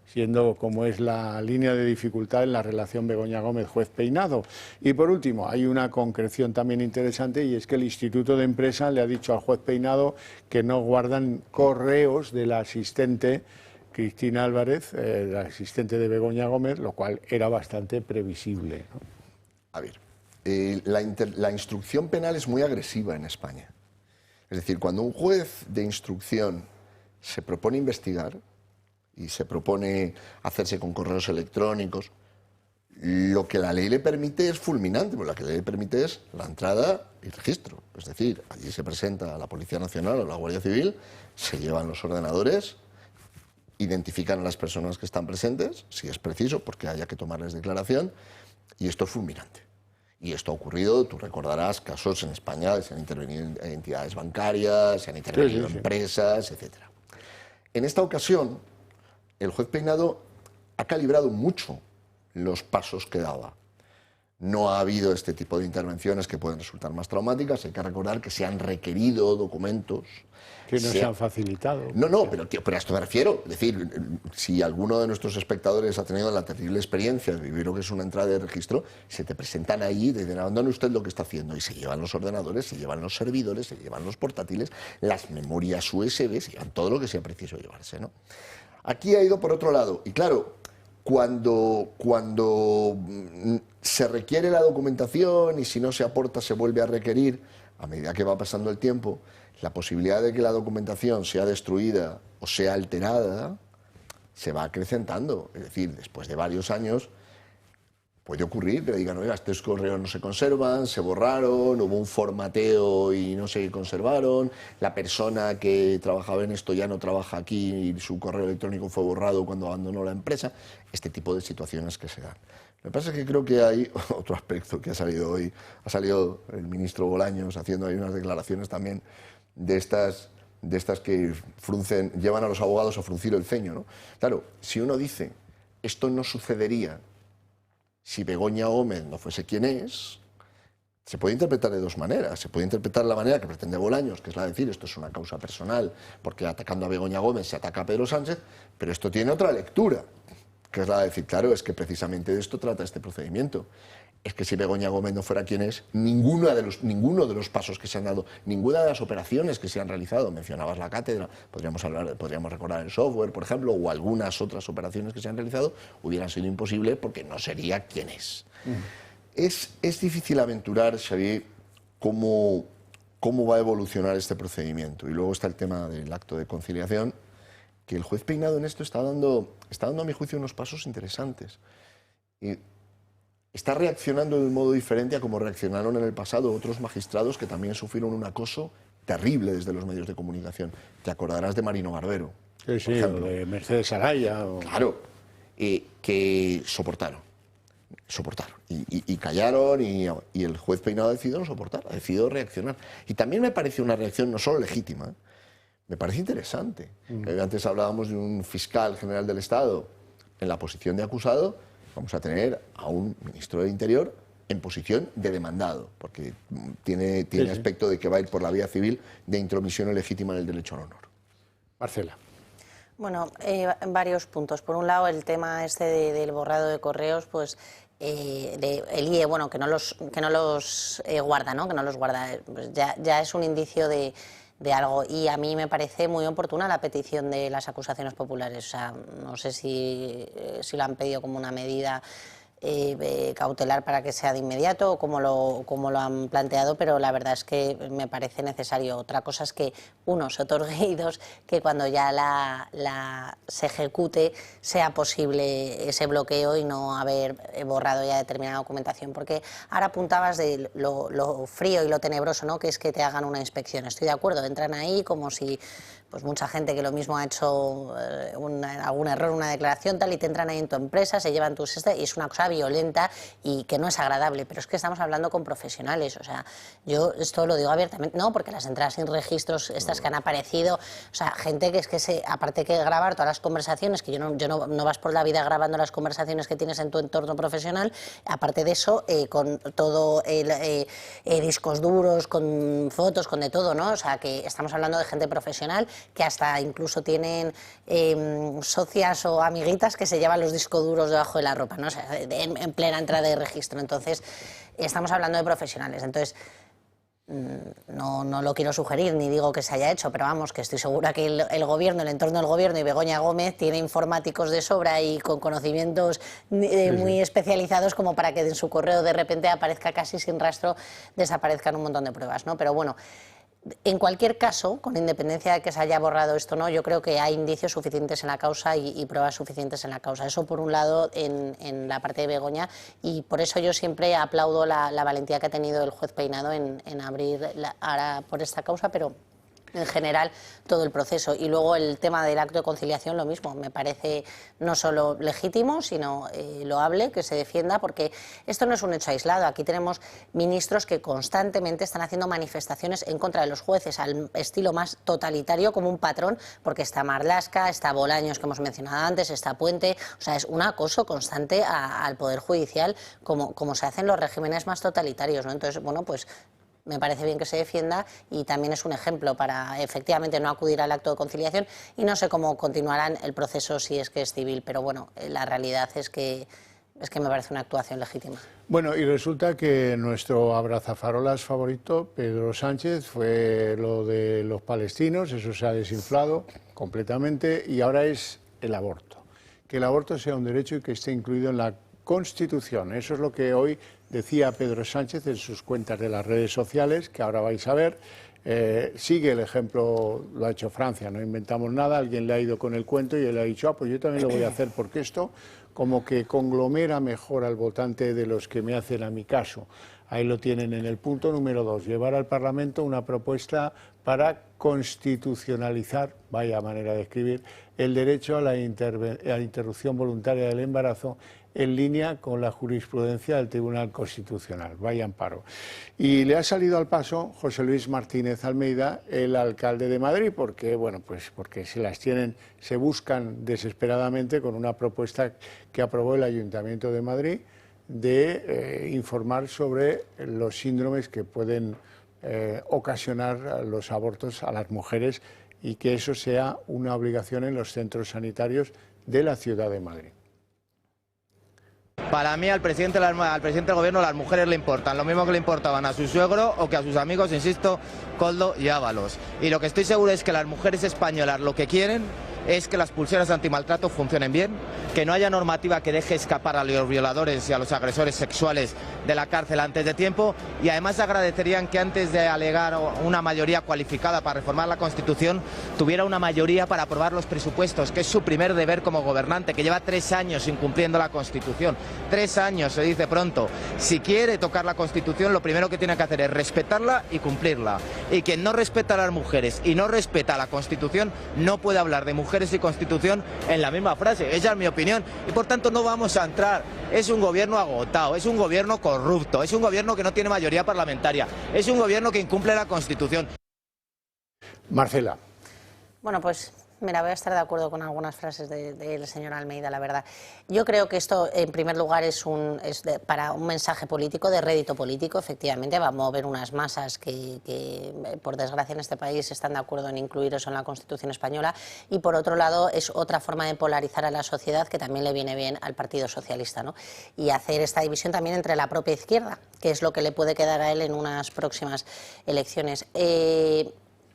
siendo como es la línea de dificultad en la relación Begoña Gómez-juez Peinado. Y por último, hay una concreción también interesante, y es que el Instituto de Empresa le ha dicho al juez Peinado que no guardan correos de la asistente Cristina Álvarez, la asistente de Begoña Gómez, lo cual era bastante previsible, ¿no? A ver, la instrucción penal es muy agresiva en España. Es decir, cuando un juez de instrucción se propone investigar y se propone hacerse con correos electrónicos, lo que la ley le permite es fulminante, porque lo que la ley le permite es la entrada y registro. Es decir, allí se presenta a la Policía Nacional o la Guardia Civil, se llevan los ordenadores, identifican a las personas que están presentes, si es preciso, porque haya que tomarles declaración, y esto es fulminante. Y esto ha ocurrido, tú recordarás casos en España, se han intervenido entidades bancarias, se han intervenido empresas, etc. En esta ocasión, el juez Peinado ha calibrado mucho los pasos que daba. No ha habido este tipo de intervenciones que pueden resultar más traumáticas. Hay que recordar que se han requerido documentos. Que no se han facilitado. No, pero a esto me refiero. Es decir, si alguno de nuestros espectadores ha tenido la terrible experiencia de vivir lo que es una entrada de registro, se te presentan allí y te dicen, abandone usted lo que está haciendo. Y se llevan los ordenadores, se llevan los servidores, se llevan los portátiles, las memorias USB, se llevan todo lo que sea preciso llevarse, ¿no? Aquí ha ido por otro lado. Y claro, cuando se requiere la documentación y si no se aporta se vuelve a requerir, a medida que va pasando el tiempo, la posibilidad de que la documentación sea destruida o sea alterada se va acrecentando. Es decir, después de varios años puede ocurrir que digan, oiga, estos correos no se conservan, se borraron, hubo un formateo y no se conservaron, la persona que trabajaba en esto ya no trabaja aquí y su correo electrónico fue borrado cuando abandonó la empresa. Este tipo de situaciones que se dan. Lo que pasa es que creo que hay otro aspecto que ha salido hoy. Ha salido el ministro Bolaños haciendo ahí unas declaraciones también de estas que llevan a los abogados a fruncir el ceño, ¿no? Claro, si uno dice, esto no sucedería si Begoña Gómez no fuese quien es, se puede interpretar de dos maneras. Se puede interpretar la manera que pretende Bolaños, que es la de decir, esto es una causa personal, porque atacando a Begoña Gómez se ataca a Pedro Sánchez, pero esto tiene otra lectura, que es la de decir, claro, es que precisamente de esto trata este procedimiento. Es que si Begoña Gómez no fuera quien es, ninguno de los pasos que se han dado, ninguna de las operaciones que se han realizado, mencionabas la cátedra, podríamos recordar el software, por ejemplo, o algunas otras operaciones que se han realizado, hubieran sido imposibles porque no sería quien es. Es difícil aventurar, Xavier, cómo va a evolucionar este procedimiento. Y luego está el tema del acto de conciliación, que el juez Peinado en esto está dando a mi juicio unos pasos interesantes. Y está reaccionando de un modo diferente a como reaccionaron en el pasado otros magistrados que también sufrieron un acoso terrible desde los medios de comunicación. Te acordarás de Marino Barbero. Sí, o de Mercedes Araya. Claro, que soportaron. Y callaron y el juez Peinado ha decidido no soportar, ha decidido reaccionar. Y también me parece una reacción no solo legítima, me parece interesante. Antes hablábamos de un fiscal general del Estado en la posición de acusado. Vamos a tener a un ministro del Interior en posición de demandado, porque tiene aspecto de que va a ir por la vía civil de intromisión ilegítima en el derecho al honor. Marcela. Bueno, varios puntos. Por un lado, el tema este del borrado de correos, pues el IE, bueno, que no los guarda, ¿no? Que no los guarda, pues ya es un indicio de algo. Y a mí me parece muy oportuna la petición de las acusaciones populares. O sea, no sé si lo han pedido como una medida cautelar para que sea de inmediato, como lo han planteado, pero la verdad es que me parece necesario. Otra cosa es que, uno, se otorgue, y dos, que cuando ya se ejecute sea posible ese bloqueo y no haber borrado ya determinada documentación. Porque ahora apuntabas de lo frío y lo tenebroso, ¿no?, que es que te hagan una inspección. Estoy de acuerdo, entran ahí como si pues mucha gente que lo mismo ha hecho algún error, una declaración tal, y te entran ahí en tu empresa, se llevan tus y es una cosa violenta y que no es agradable, pero es que estamos hablando con profesionales. O sea, yo esto lo digo abiertamente, no, porque las entradas sin registros estas que han aparecido, o sea, gente que es que aparte que grabar todas las conversaciones, que no vas por la vida grabando las conversaciones que tienes en tu entorno profesional, aparte de eso, con todo discos duros, con fotos, con de todo, ¿no? O sea, que estamos hablando de gente profesional que hasta incluso tienen socias o amiguitas que se llevan los discos duros debajo de la ropa, ¿no? O sea, en plena entrada de registro. Entonces, estamos hablando de profesionales. Entonces, no lo quiero sugerir ni digo que se haya hecho, pero vamos, que estoy segura que el gobierno, el entorno del gobierno y Begoña Gómez tiene informáticos de sobra y con conocimientos muy especializados como para que en su correo de repente aparezca casi sin rastro, desaparezcan un montón de pruebas, ¿no? Pero bueno, en cualquier caso, con independencia de que se haya borrado esto o no, yo creo que hay indicios suficientes en la causa y pruebas suficientes en la causa. Eso por un lado en la parte de Begoña, y por eso yo siempre aplaudo la valentía que ha tenido el juez Peinado en abrir ahora por esta causa, pero en general todo el proceso. Y luego el tema del acto de conciliación, lo mismo, me parece no solo legítimo, sino loable que se defienda, porque esto no es un hecho aislado. Aquí tenemos ministros que constantemente están haciendo manifestaciones en contra de los jueces, al estilo más totalitario, como un patrón, porque está Marlaska, está Bolaños, que hemos mencionado antes, está Puente. O sea, es un acoso constante al Poder Judicial, como se hacen los regímenes más totalitarios, ¿no? Entonces, bueno, pues me parece bien que se defienda, y también es un ejemplo para efectivamente no acudir al acto de conciliación, y no sé cómo continuarán el proceso si es que es civil, pero bueno, la realidad es que me parece una actuación legítima. Bueno, y resulta que nuestro abrazafarolas favorito, Pedro Sánchez, fue lo de los palestinos, eso se ha desinflado completamente, y ahora es el aborto. Que el aborto sea un derecho y que esté incluido en la Constitución. Eso es lo que hoy decía Pedro Sánchez en sus cuentas de las redes sociales, que ahora vais a ver. Sigue el ejemplo, lo ha hecho Francia, no inventamos nada, alguien le ha ido con el cuento y él ha dicho, pues yo también lo voy a hacer, porque esto como que conglomera mejor al votante de los que me hacen a mi caso. Ahí lo tienen en el punto número 2, llevar al Parlamento una propuesta para constitucionalizar, vaya manera de escribir, el derecho a la interrupción voluntaria del embarazo, en línea con la jurisprudencia del Tribunal Constitucional. Vaya amparo. Y le ha salido al paso José Luis Martínez Almeida, el alcalde de Madrid, porque, bueno, pues porque se buscan desesperadamente con una propuesta que aprobó el Ayuntamiento de Madrid de informar sobre los síndromes que pueden ocasionar los abortos a las mujeres, y que eso sea una obligación en los centros sanitarios de la Ciudad de Madrid. Para mí, al presidente del gobierno, las mujeres le importan lo mismo que le importaban a su suegro o que a sus amigos, insisto, Koldo y Ábalos. Y lo que estoy seguro es que las mujeres españolas lo que quieren es que las pulseras antimaltrato funcionen bien, que no haya normativa que deje escapar a los violadores y a los agresores sexuales de la cárcel antes de tiempo, y además agradecerían que antes de alegar una mayoría cualificada para reformar la Constitución, tuviera una mayoría para aprobar los presupuestos, que es su primer deber como gobernante, que lleva 3 años incumpliendo la Constitución. 3 años, se dice pronto. Si quiere tocar la Constitución, lo primero que tiene que hacer es respetarla y cumplirla. Y quien no respeta a las mujeres y no respeta la Constitución no puede hablar de mujeres y Constitución en la misma frase. Esa es mi opinión, y por tanto no vamos a entrar. Es un gobierno agotado, es un gobierno corrupto, es un gobierno que no tiene mayoría parlamentaria, es un gobierno que incumple la Constitución. Marcela. Bueno, pues mira, voy a estar de acuerdo con algunas frases del señor Almeida, la verdad. Yo creo que esto, en primer lugar, es para un mensaje político, de rédito político. Efectivamente, va a mover unas masas que, por desgracia, en este país están de acuerdo en incluir eso en la Constitución española. Y, por otro lado, es otra forma de polarizar a la sociedad que también le viene bien al Partido Socialista, ¿no? Y hacer esta división también entre la propia izquierda, que es lo que le puede quedar a él en unas próximas elecciones.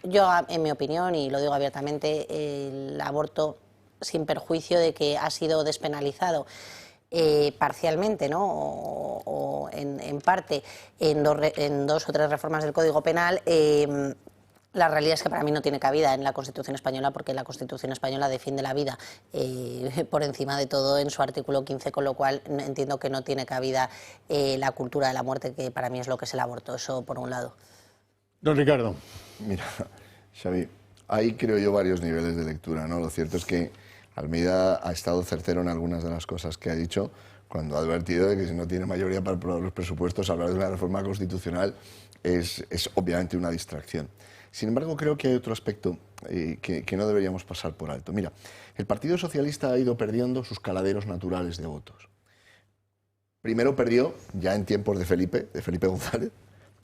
Yo, en mi opinión, y lo digo abiertamente, el aborto, sin perjuicio de que ha sido despenalizado, parcialmente, ¿no? o en parte en dos o tres reformas del Código Penal, la realidad es que para mí no tiene cabida en la Constitución española, porque la Constitución española defiende la vida por encima de todo en su artículo 15, con lo cual entiendo que no tiene cabida la cultura de la muerte, que para mí es lo que es el aborto. Eso por un lado. Don Ricardo. Mira, Xavi, hay creo yo varios niveles de lectura, ¿no? Lo cierto es que Almeida ha estado certero en algunas de las cosas que ha dicho, cuando ha advertido de que si no tiene mayoría para aprobar los presupuestos, hablar de una reforma constitucional es obviamente una distracción. Sin embargo, creo que hay otro aspecto que no deberíamos pasar por alto. Mira, el Partido Socialista ha ido perdiendo sus caladeros naturales de votos. Primero perdió, ya en tiempos de Felipe González,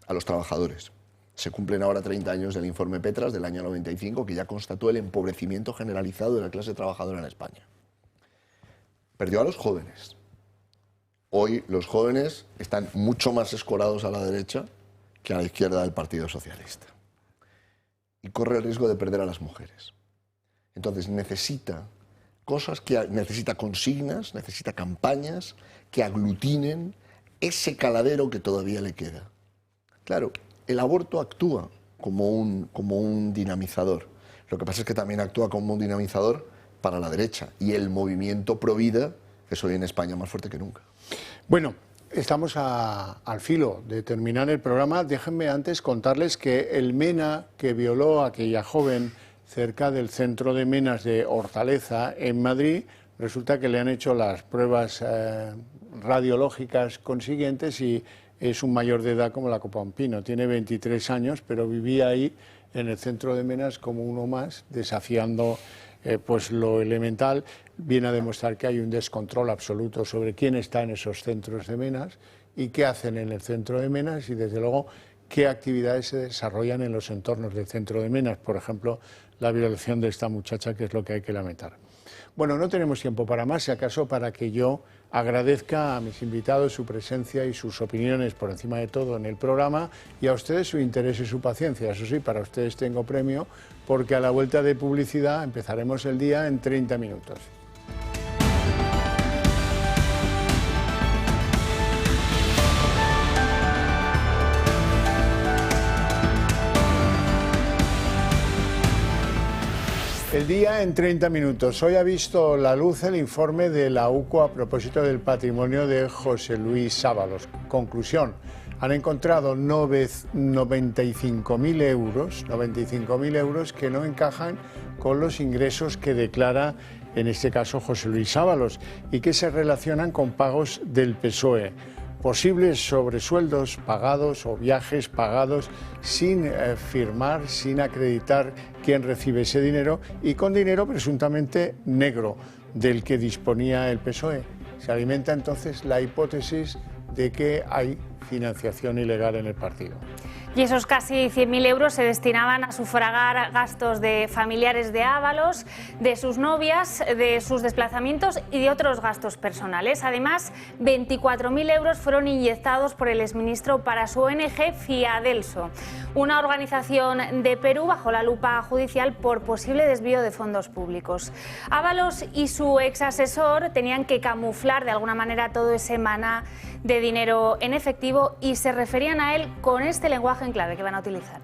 a los trabajadores. Se cumplen ahora 30 años del informe Petras del año 95, que ya constató el empobrecimiento generalizado de la clase trabajadora en España. Perdió a los jóvenes. Hoy los jóvenes están mucho más escorados a la derecha que a la izquierda del Partido Socialista. Y corre el riesgo de perder a las mujeres. Entonces necesita consignas, necesita campañas que aglutinen ese caladero que todavía le queda. Claro, el aborto actúa como un dinamizador. Lo que pasa es que también actúa como un dinamizador para la derecha. Y el movimiento Provida es hoy en España más fuerte que nunca. Bueno, estamos al filo de terminar el programa. Déjenme antes contarles que el MENA que violó a aquella joven cerca del centro de Menas de Hortaleza, en Madrid, resulta que le han hecho las pruebas radiológicas consiguientes y es un mayor de edad como la copa de un pino. Tiene 23 años, pero vivía ahí en el centro de Menas como uno más, desafiando pues lo elemental. Viene a demostrar que hay un descontrol absoluto sobre quién está en esos centros de Menas y qué hacen en el centro de Menas y, desde luego, qué actividades se desarrollan en los entornos del centro de Menas. Por ejemplo, la violación de esta muchacha, que es lo que hay que lamentar. Bueno, no tenemos tiempo para más, si acaso para que yo agradezca a mis invitados su presencia y sus opiniones por encima de todo en el programa, y a ustedes su interés y su paciencia. Eso sí, para ustedes tengo premio, porque a la vuelta de publicidad empezaremos el día en 30 minutos. El día en 30 minutos. Hoy ha visto la luz el informe de la UCO a propósito del patrimonio de José Luis Ábalos. Conclusión: han encontrado 95.000 euros que no encajan con los ingresos que declara, en este caso, José Luis Ábalos, y que se relacionan con pagos del PSOE. Posibles sobresueldos pagados o viajes pagados sin firmar, sin acreditar quién recibe ese dinero, y con dinero presuntamente negro del que disponía el PSOE. Se alimenta entonces la hipótesis de que hay financiación ilegal en el partido. Y esos casi 100.000 euros se destinaban a sufragar gastos de familiares de Ábalos, de sus novias, de sus desplazamientos y de otros gastos personales. Además, 24.000 euros fueron inyectados por el exministro para su ONG Fiadelso, una organización de Perú bajo la lupa judicial por posible desvío de fondos públicos. Ábalos y su exasesor tenían que camuflar de alguna manera todo ese maná de dinero en efectivo y se referían a él con este lenguaje en clave que van a utilizar.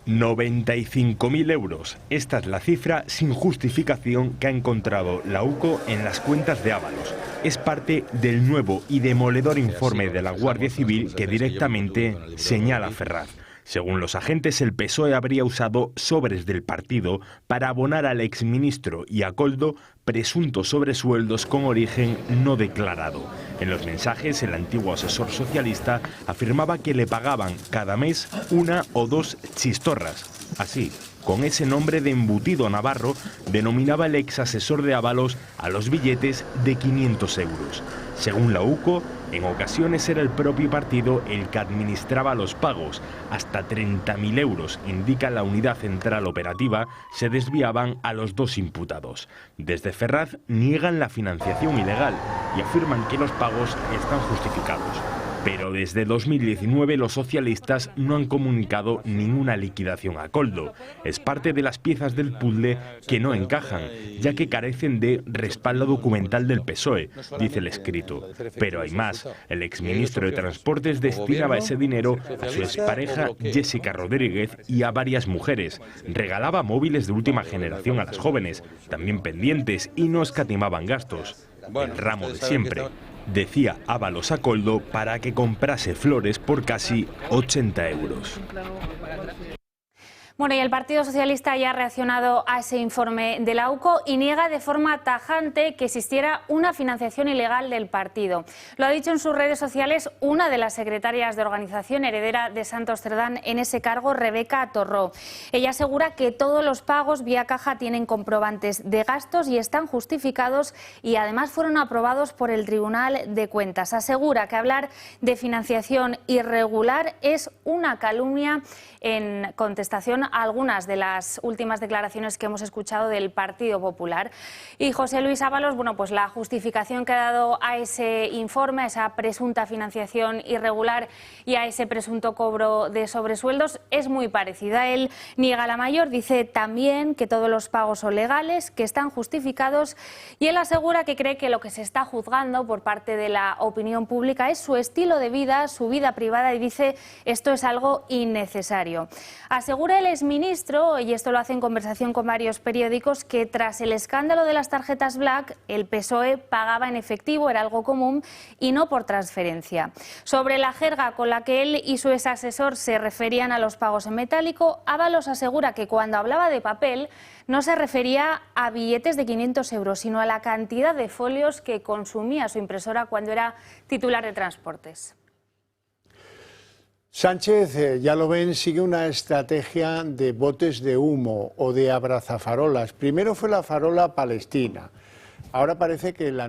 95.000 euros. Esta es la cifra sin justificación que ha encontrado la UCO en las cuentas de Ábalos. Es parte del nuevo y demoledor informe de la Guardia Civil que directamente señala a Ferraz. Según los agentes, el PSOE habría usado sobres del partido para abonar al exministro y a Koldo presuntos sobresueldos con origen no declarado. En los mensajes, el antiguo asesor socialista afirmaba que le pagaban cada mes 1 o 2 chistorras. Así, con ese nombre de embutido navarro, denominaba el ex asesor de Ábalos a los billetes de 500 euros. Según la UCO, en ocasiones era el propio partido el que administraba los pagos. Hasta 30.000 euros, indica la unidad central operativa, se desviaban a los dos imputados. Desde Ferraz niegan la financiación ilegal y afirman que los pagos están justificados. Pero desde 2019 los socialistas no han comunicado ninguna liquidación a Koldo. Es parte de las piezas del puzzle que no encajan, ya que carecen de respaldo documental del PSOE, dice el escrito. Pero hay más. El exministro de Transportes destinaba ese dinero a su expareja Jessica Rodríguez y a varias mujeres. Regalaba móviles de última generación a las jóvenes, también pendientes, y no escatimaban gastos. El ramo de siempre. Decía Ábalos a Koldo para que comprase flores por casi 80 euros. Bueno, y el Partido Socialista ya ha reaccionado a ese informe de la UCO y niega de forma tajante que existiera una financiación ilegal del partido. Lo ha dicho en sus redes sociales una de las secretarias de organización heredera de Santos Cerdán en ese cargo, Rebeca Torró. Ella asegura que todos los pagos vía caja tienen comprobantes de gastos y están justificados y además fueron aprobados por el Tribunal de Cuentas. Asegura que hablar de financiación irregular es una calumnia en contestación a algunas de las últimas declaraciones que hemos escuchado del Partido Popular. Y José Luis Ábalos, bueno, pues la justificación que ha dado a ese informe, a esa presunta financiación irregular y a ese presunto cobro de sobresueldos es muy parecida. Él niega la mayor, dice también que todos los pagos son legales, que están justificados, y él asegura que cree que lo que se está juzgando por parte de la opinión pública es su estilo de vida, su vida privada, y dice esto es algo innecesario. Asegura el exministro, y esto lo hace en conversación con varios periódicos, que tras el escándalo de las tarjetas Black, el PSOE pagaba en efectivo, era algo común, y no por transferencia. Sobre la jerga con la que él y su exasesor se referían a los pagos en metálico, Ábalos asegura que cuando hablaba de papel no se refería a billetes de 500 euros, sino a la cantidad de folios que consumía su impresora cuando era titular de Transportes. Sánchez, ya lo ven, sigue una estrategia de botes de humo o de abrazafarolas. Primero fue la farola palestina, ahora parece que la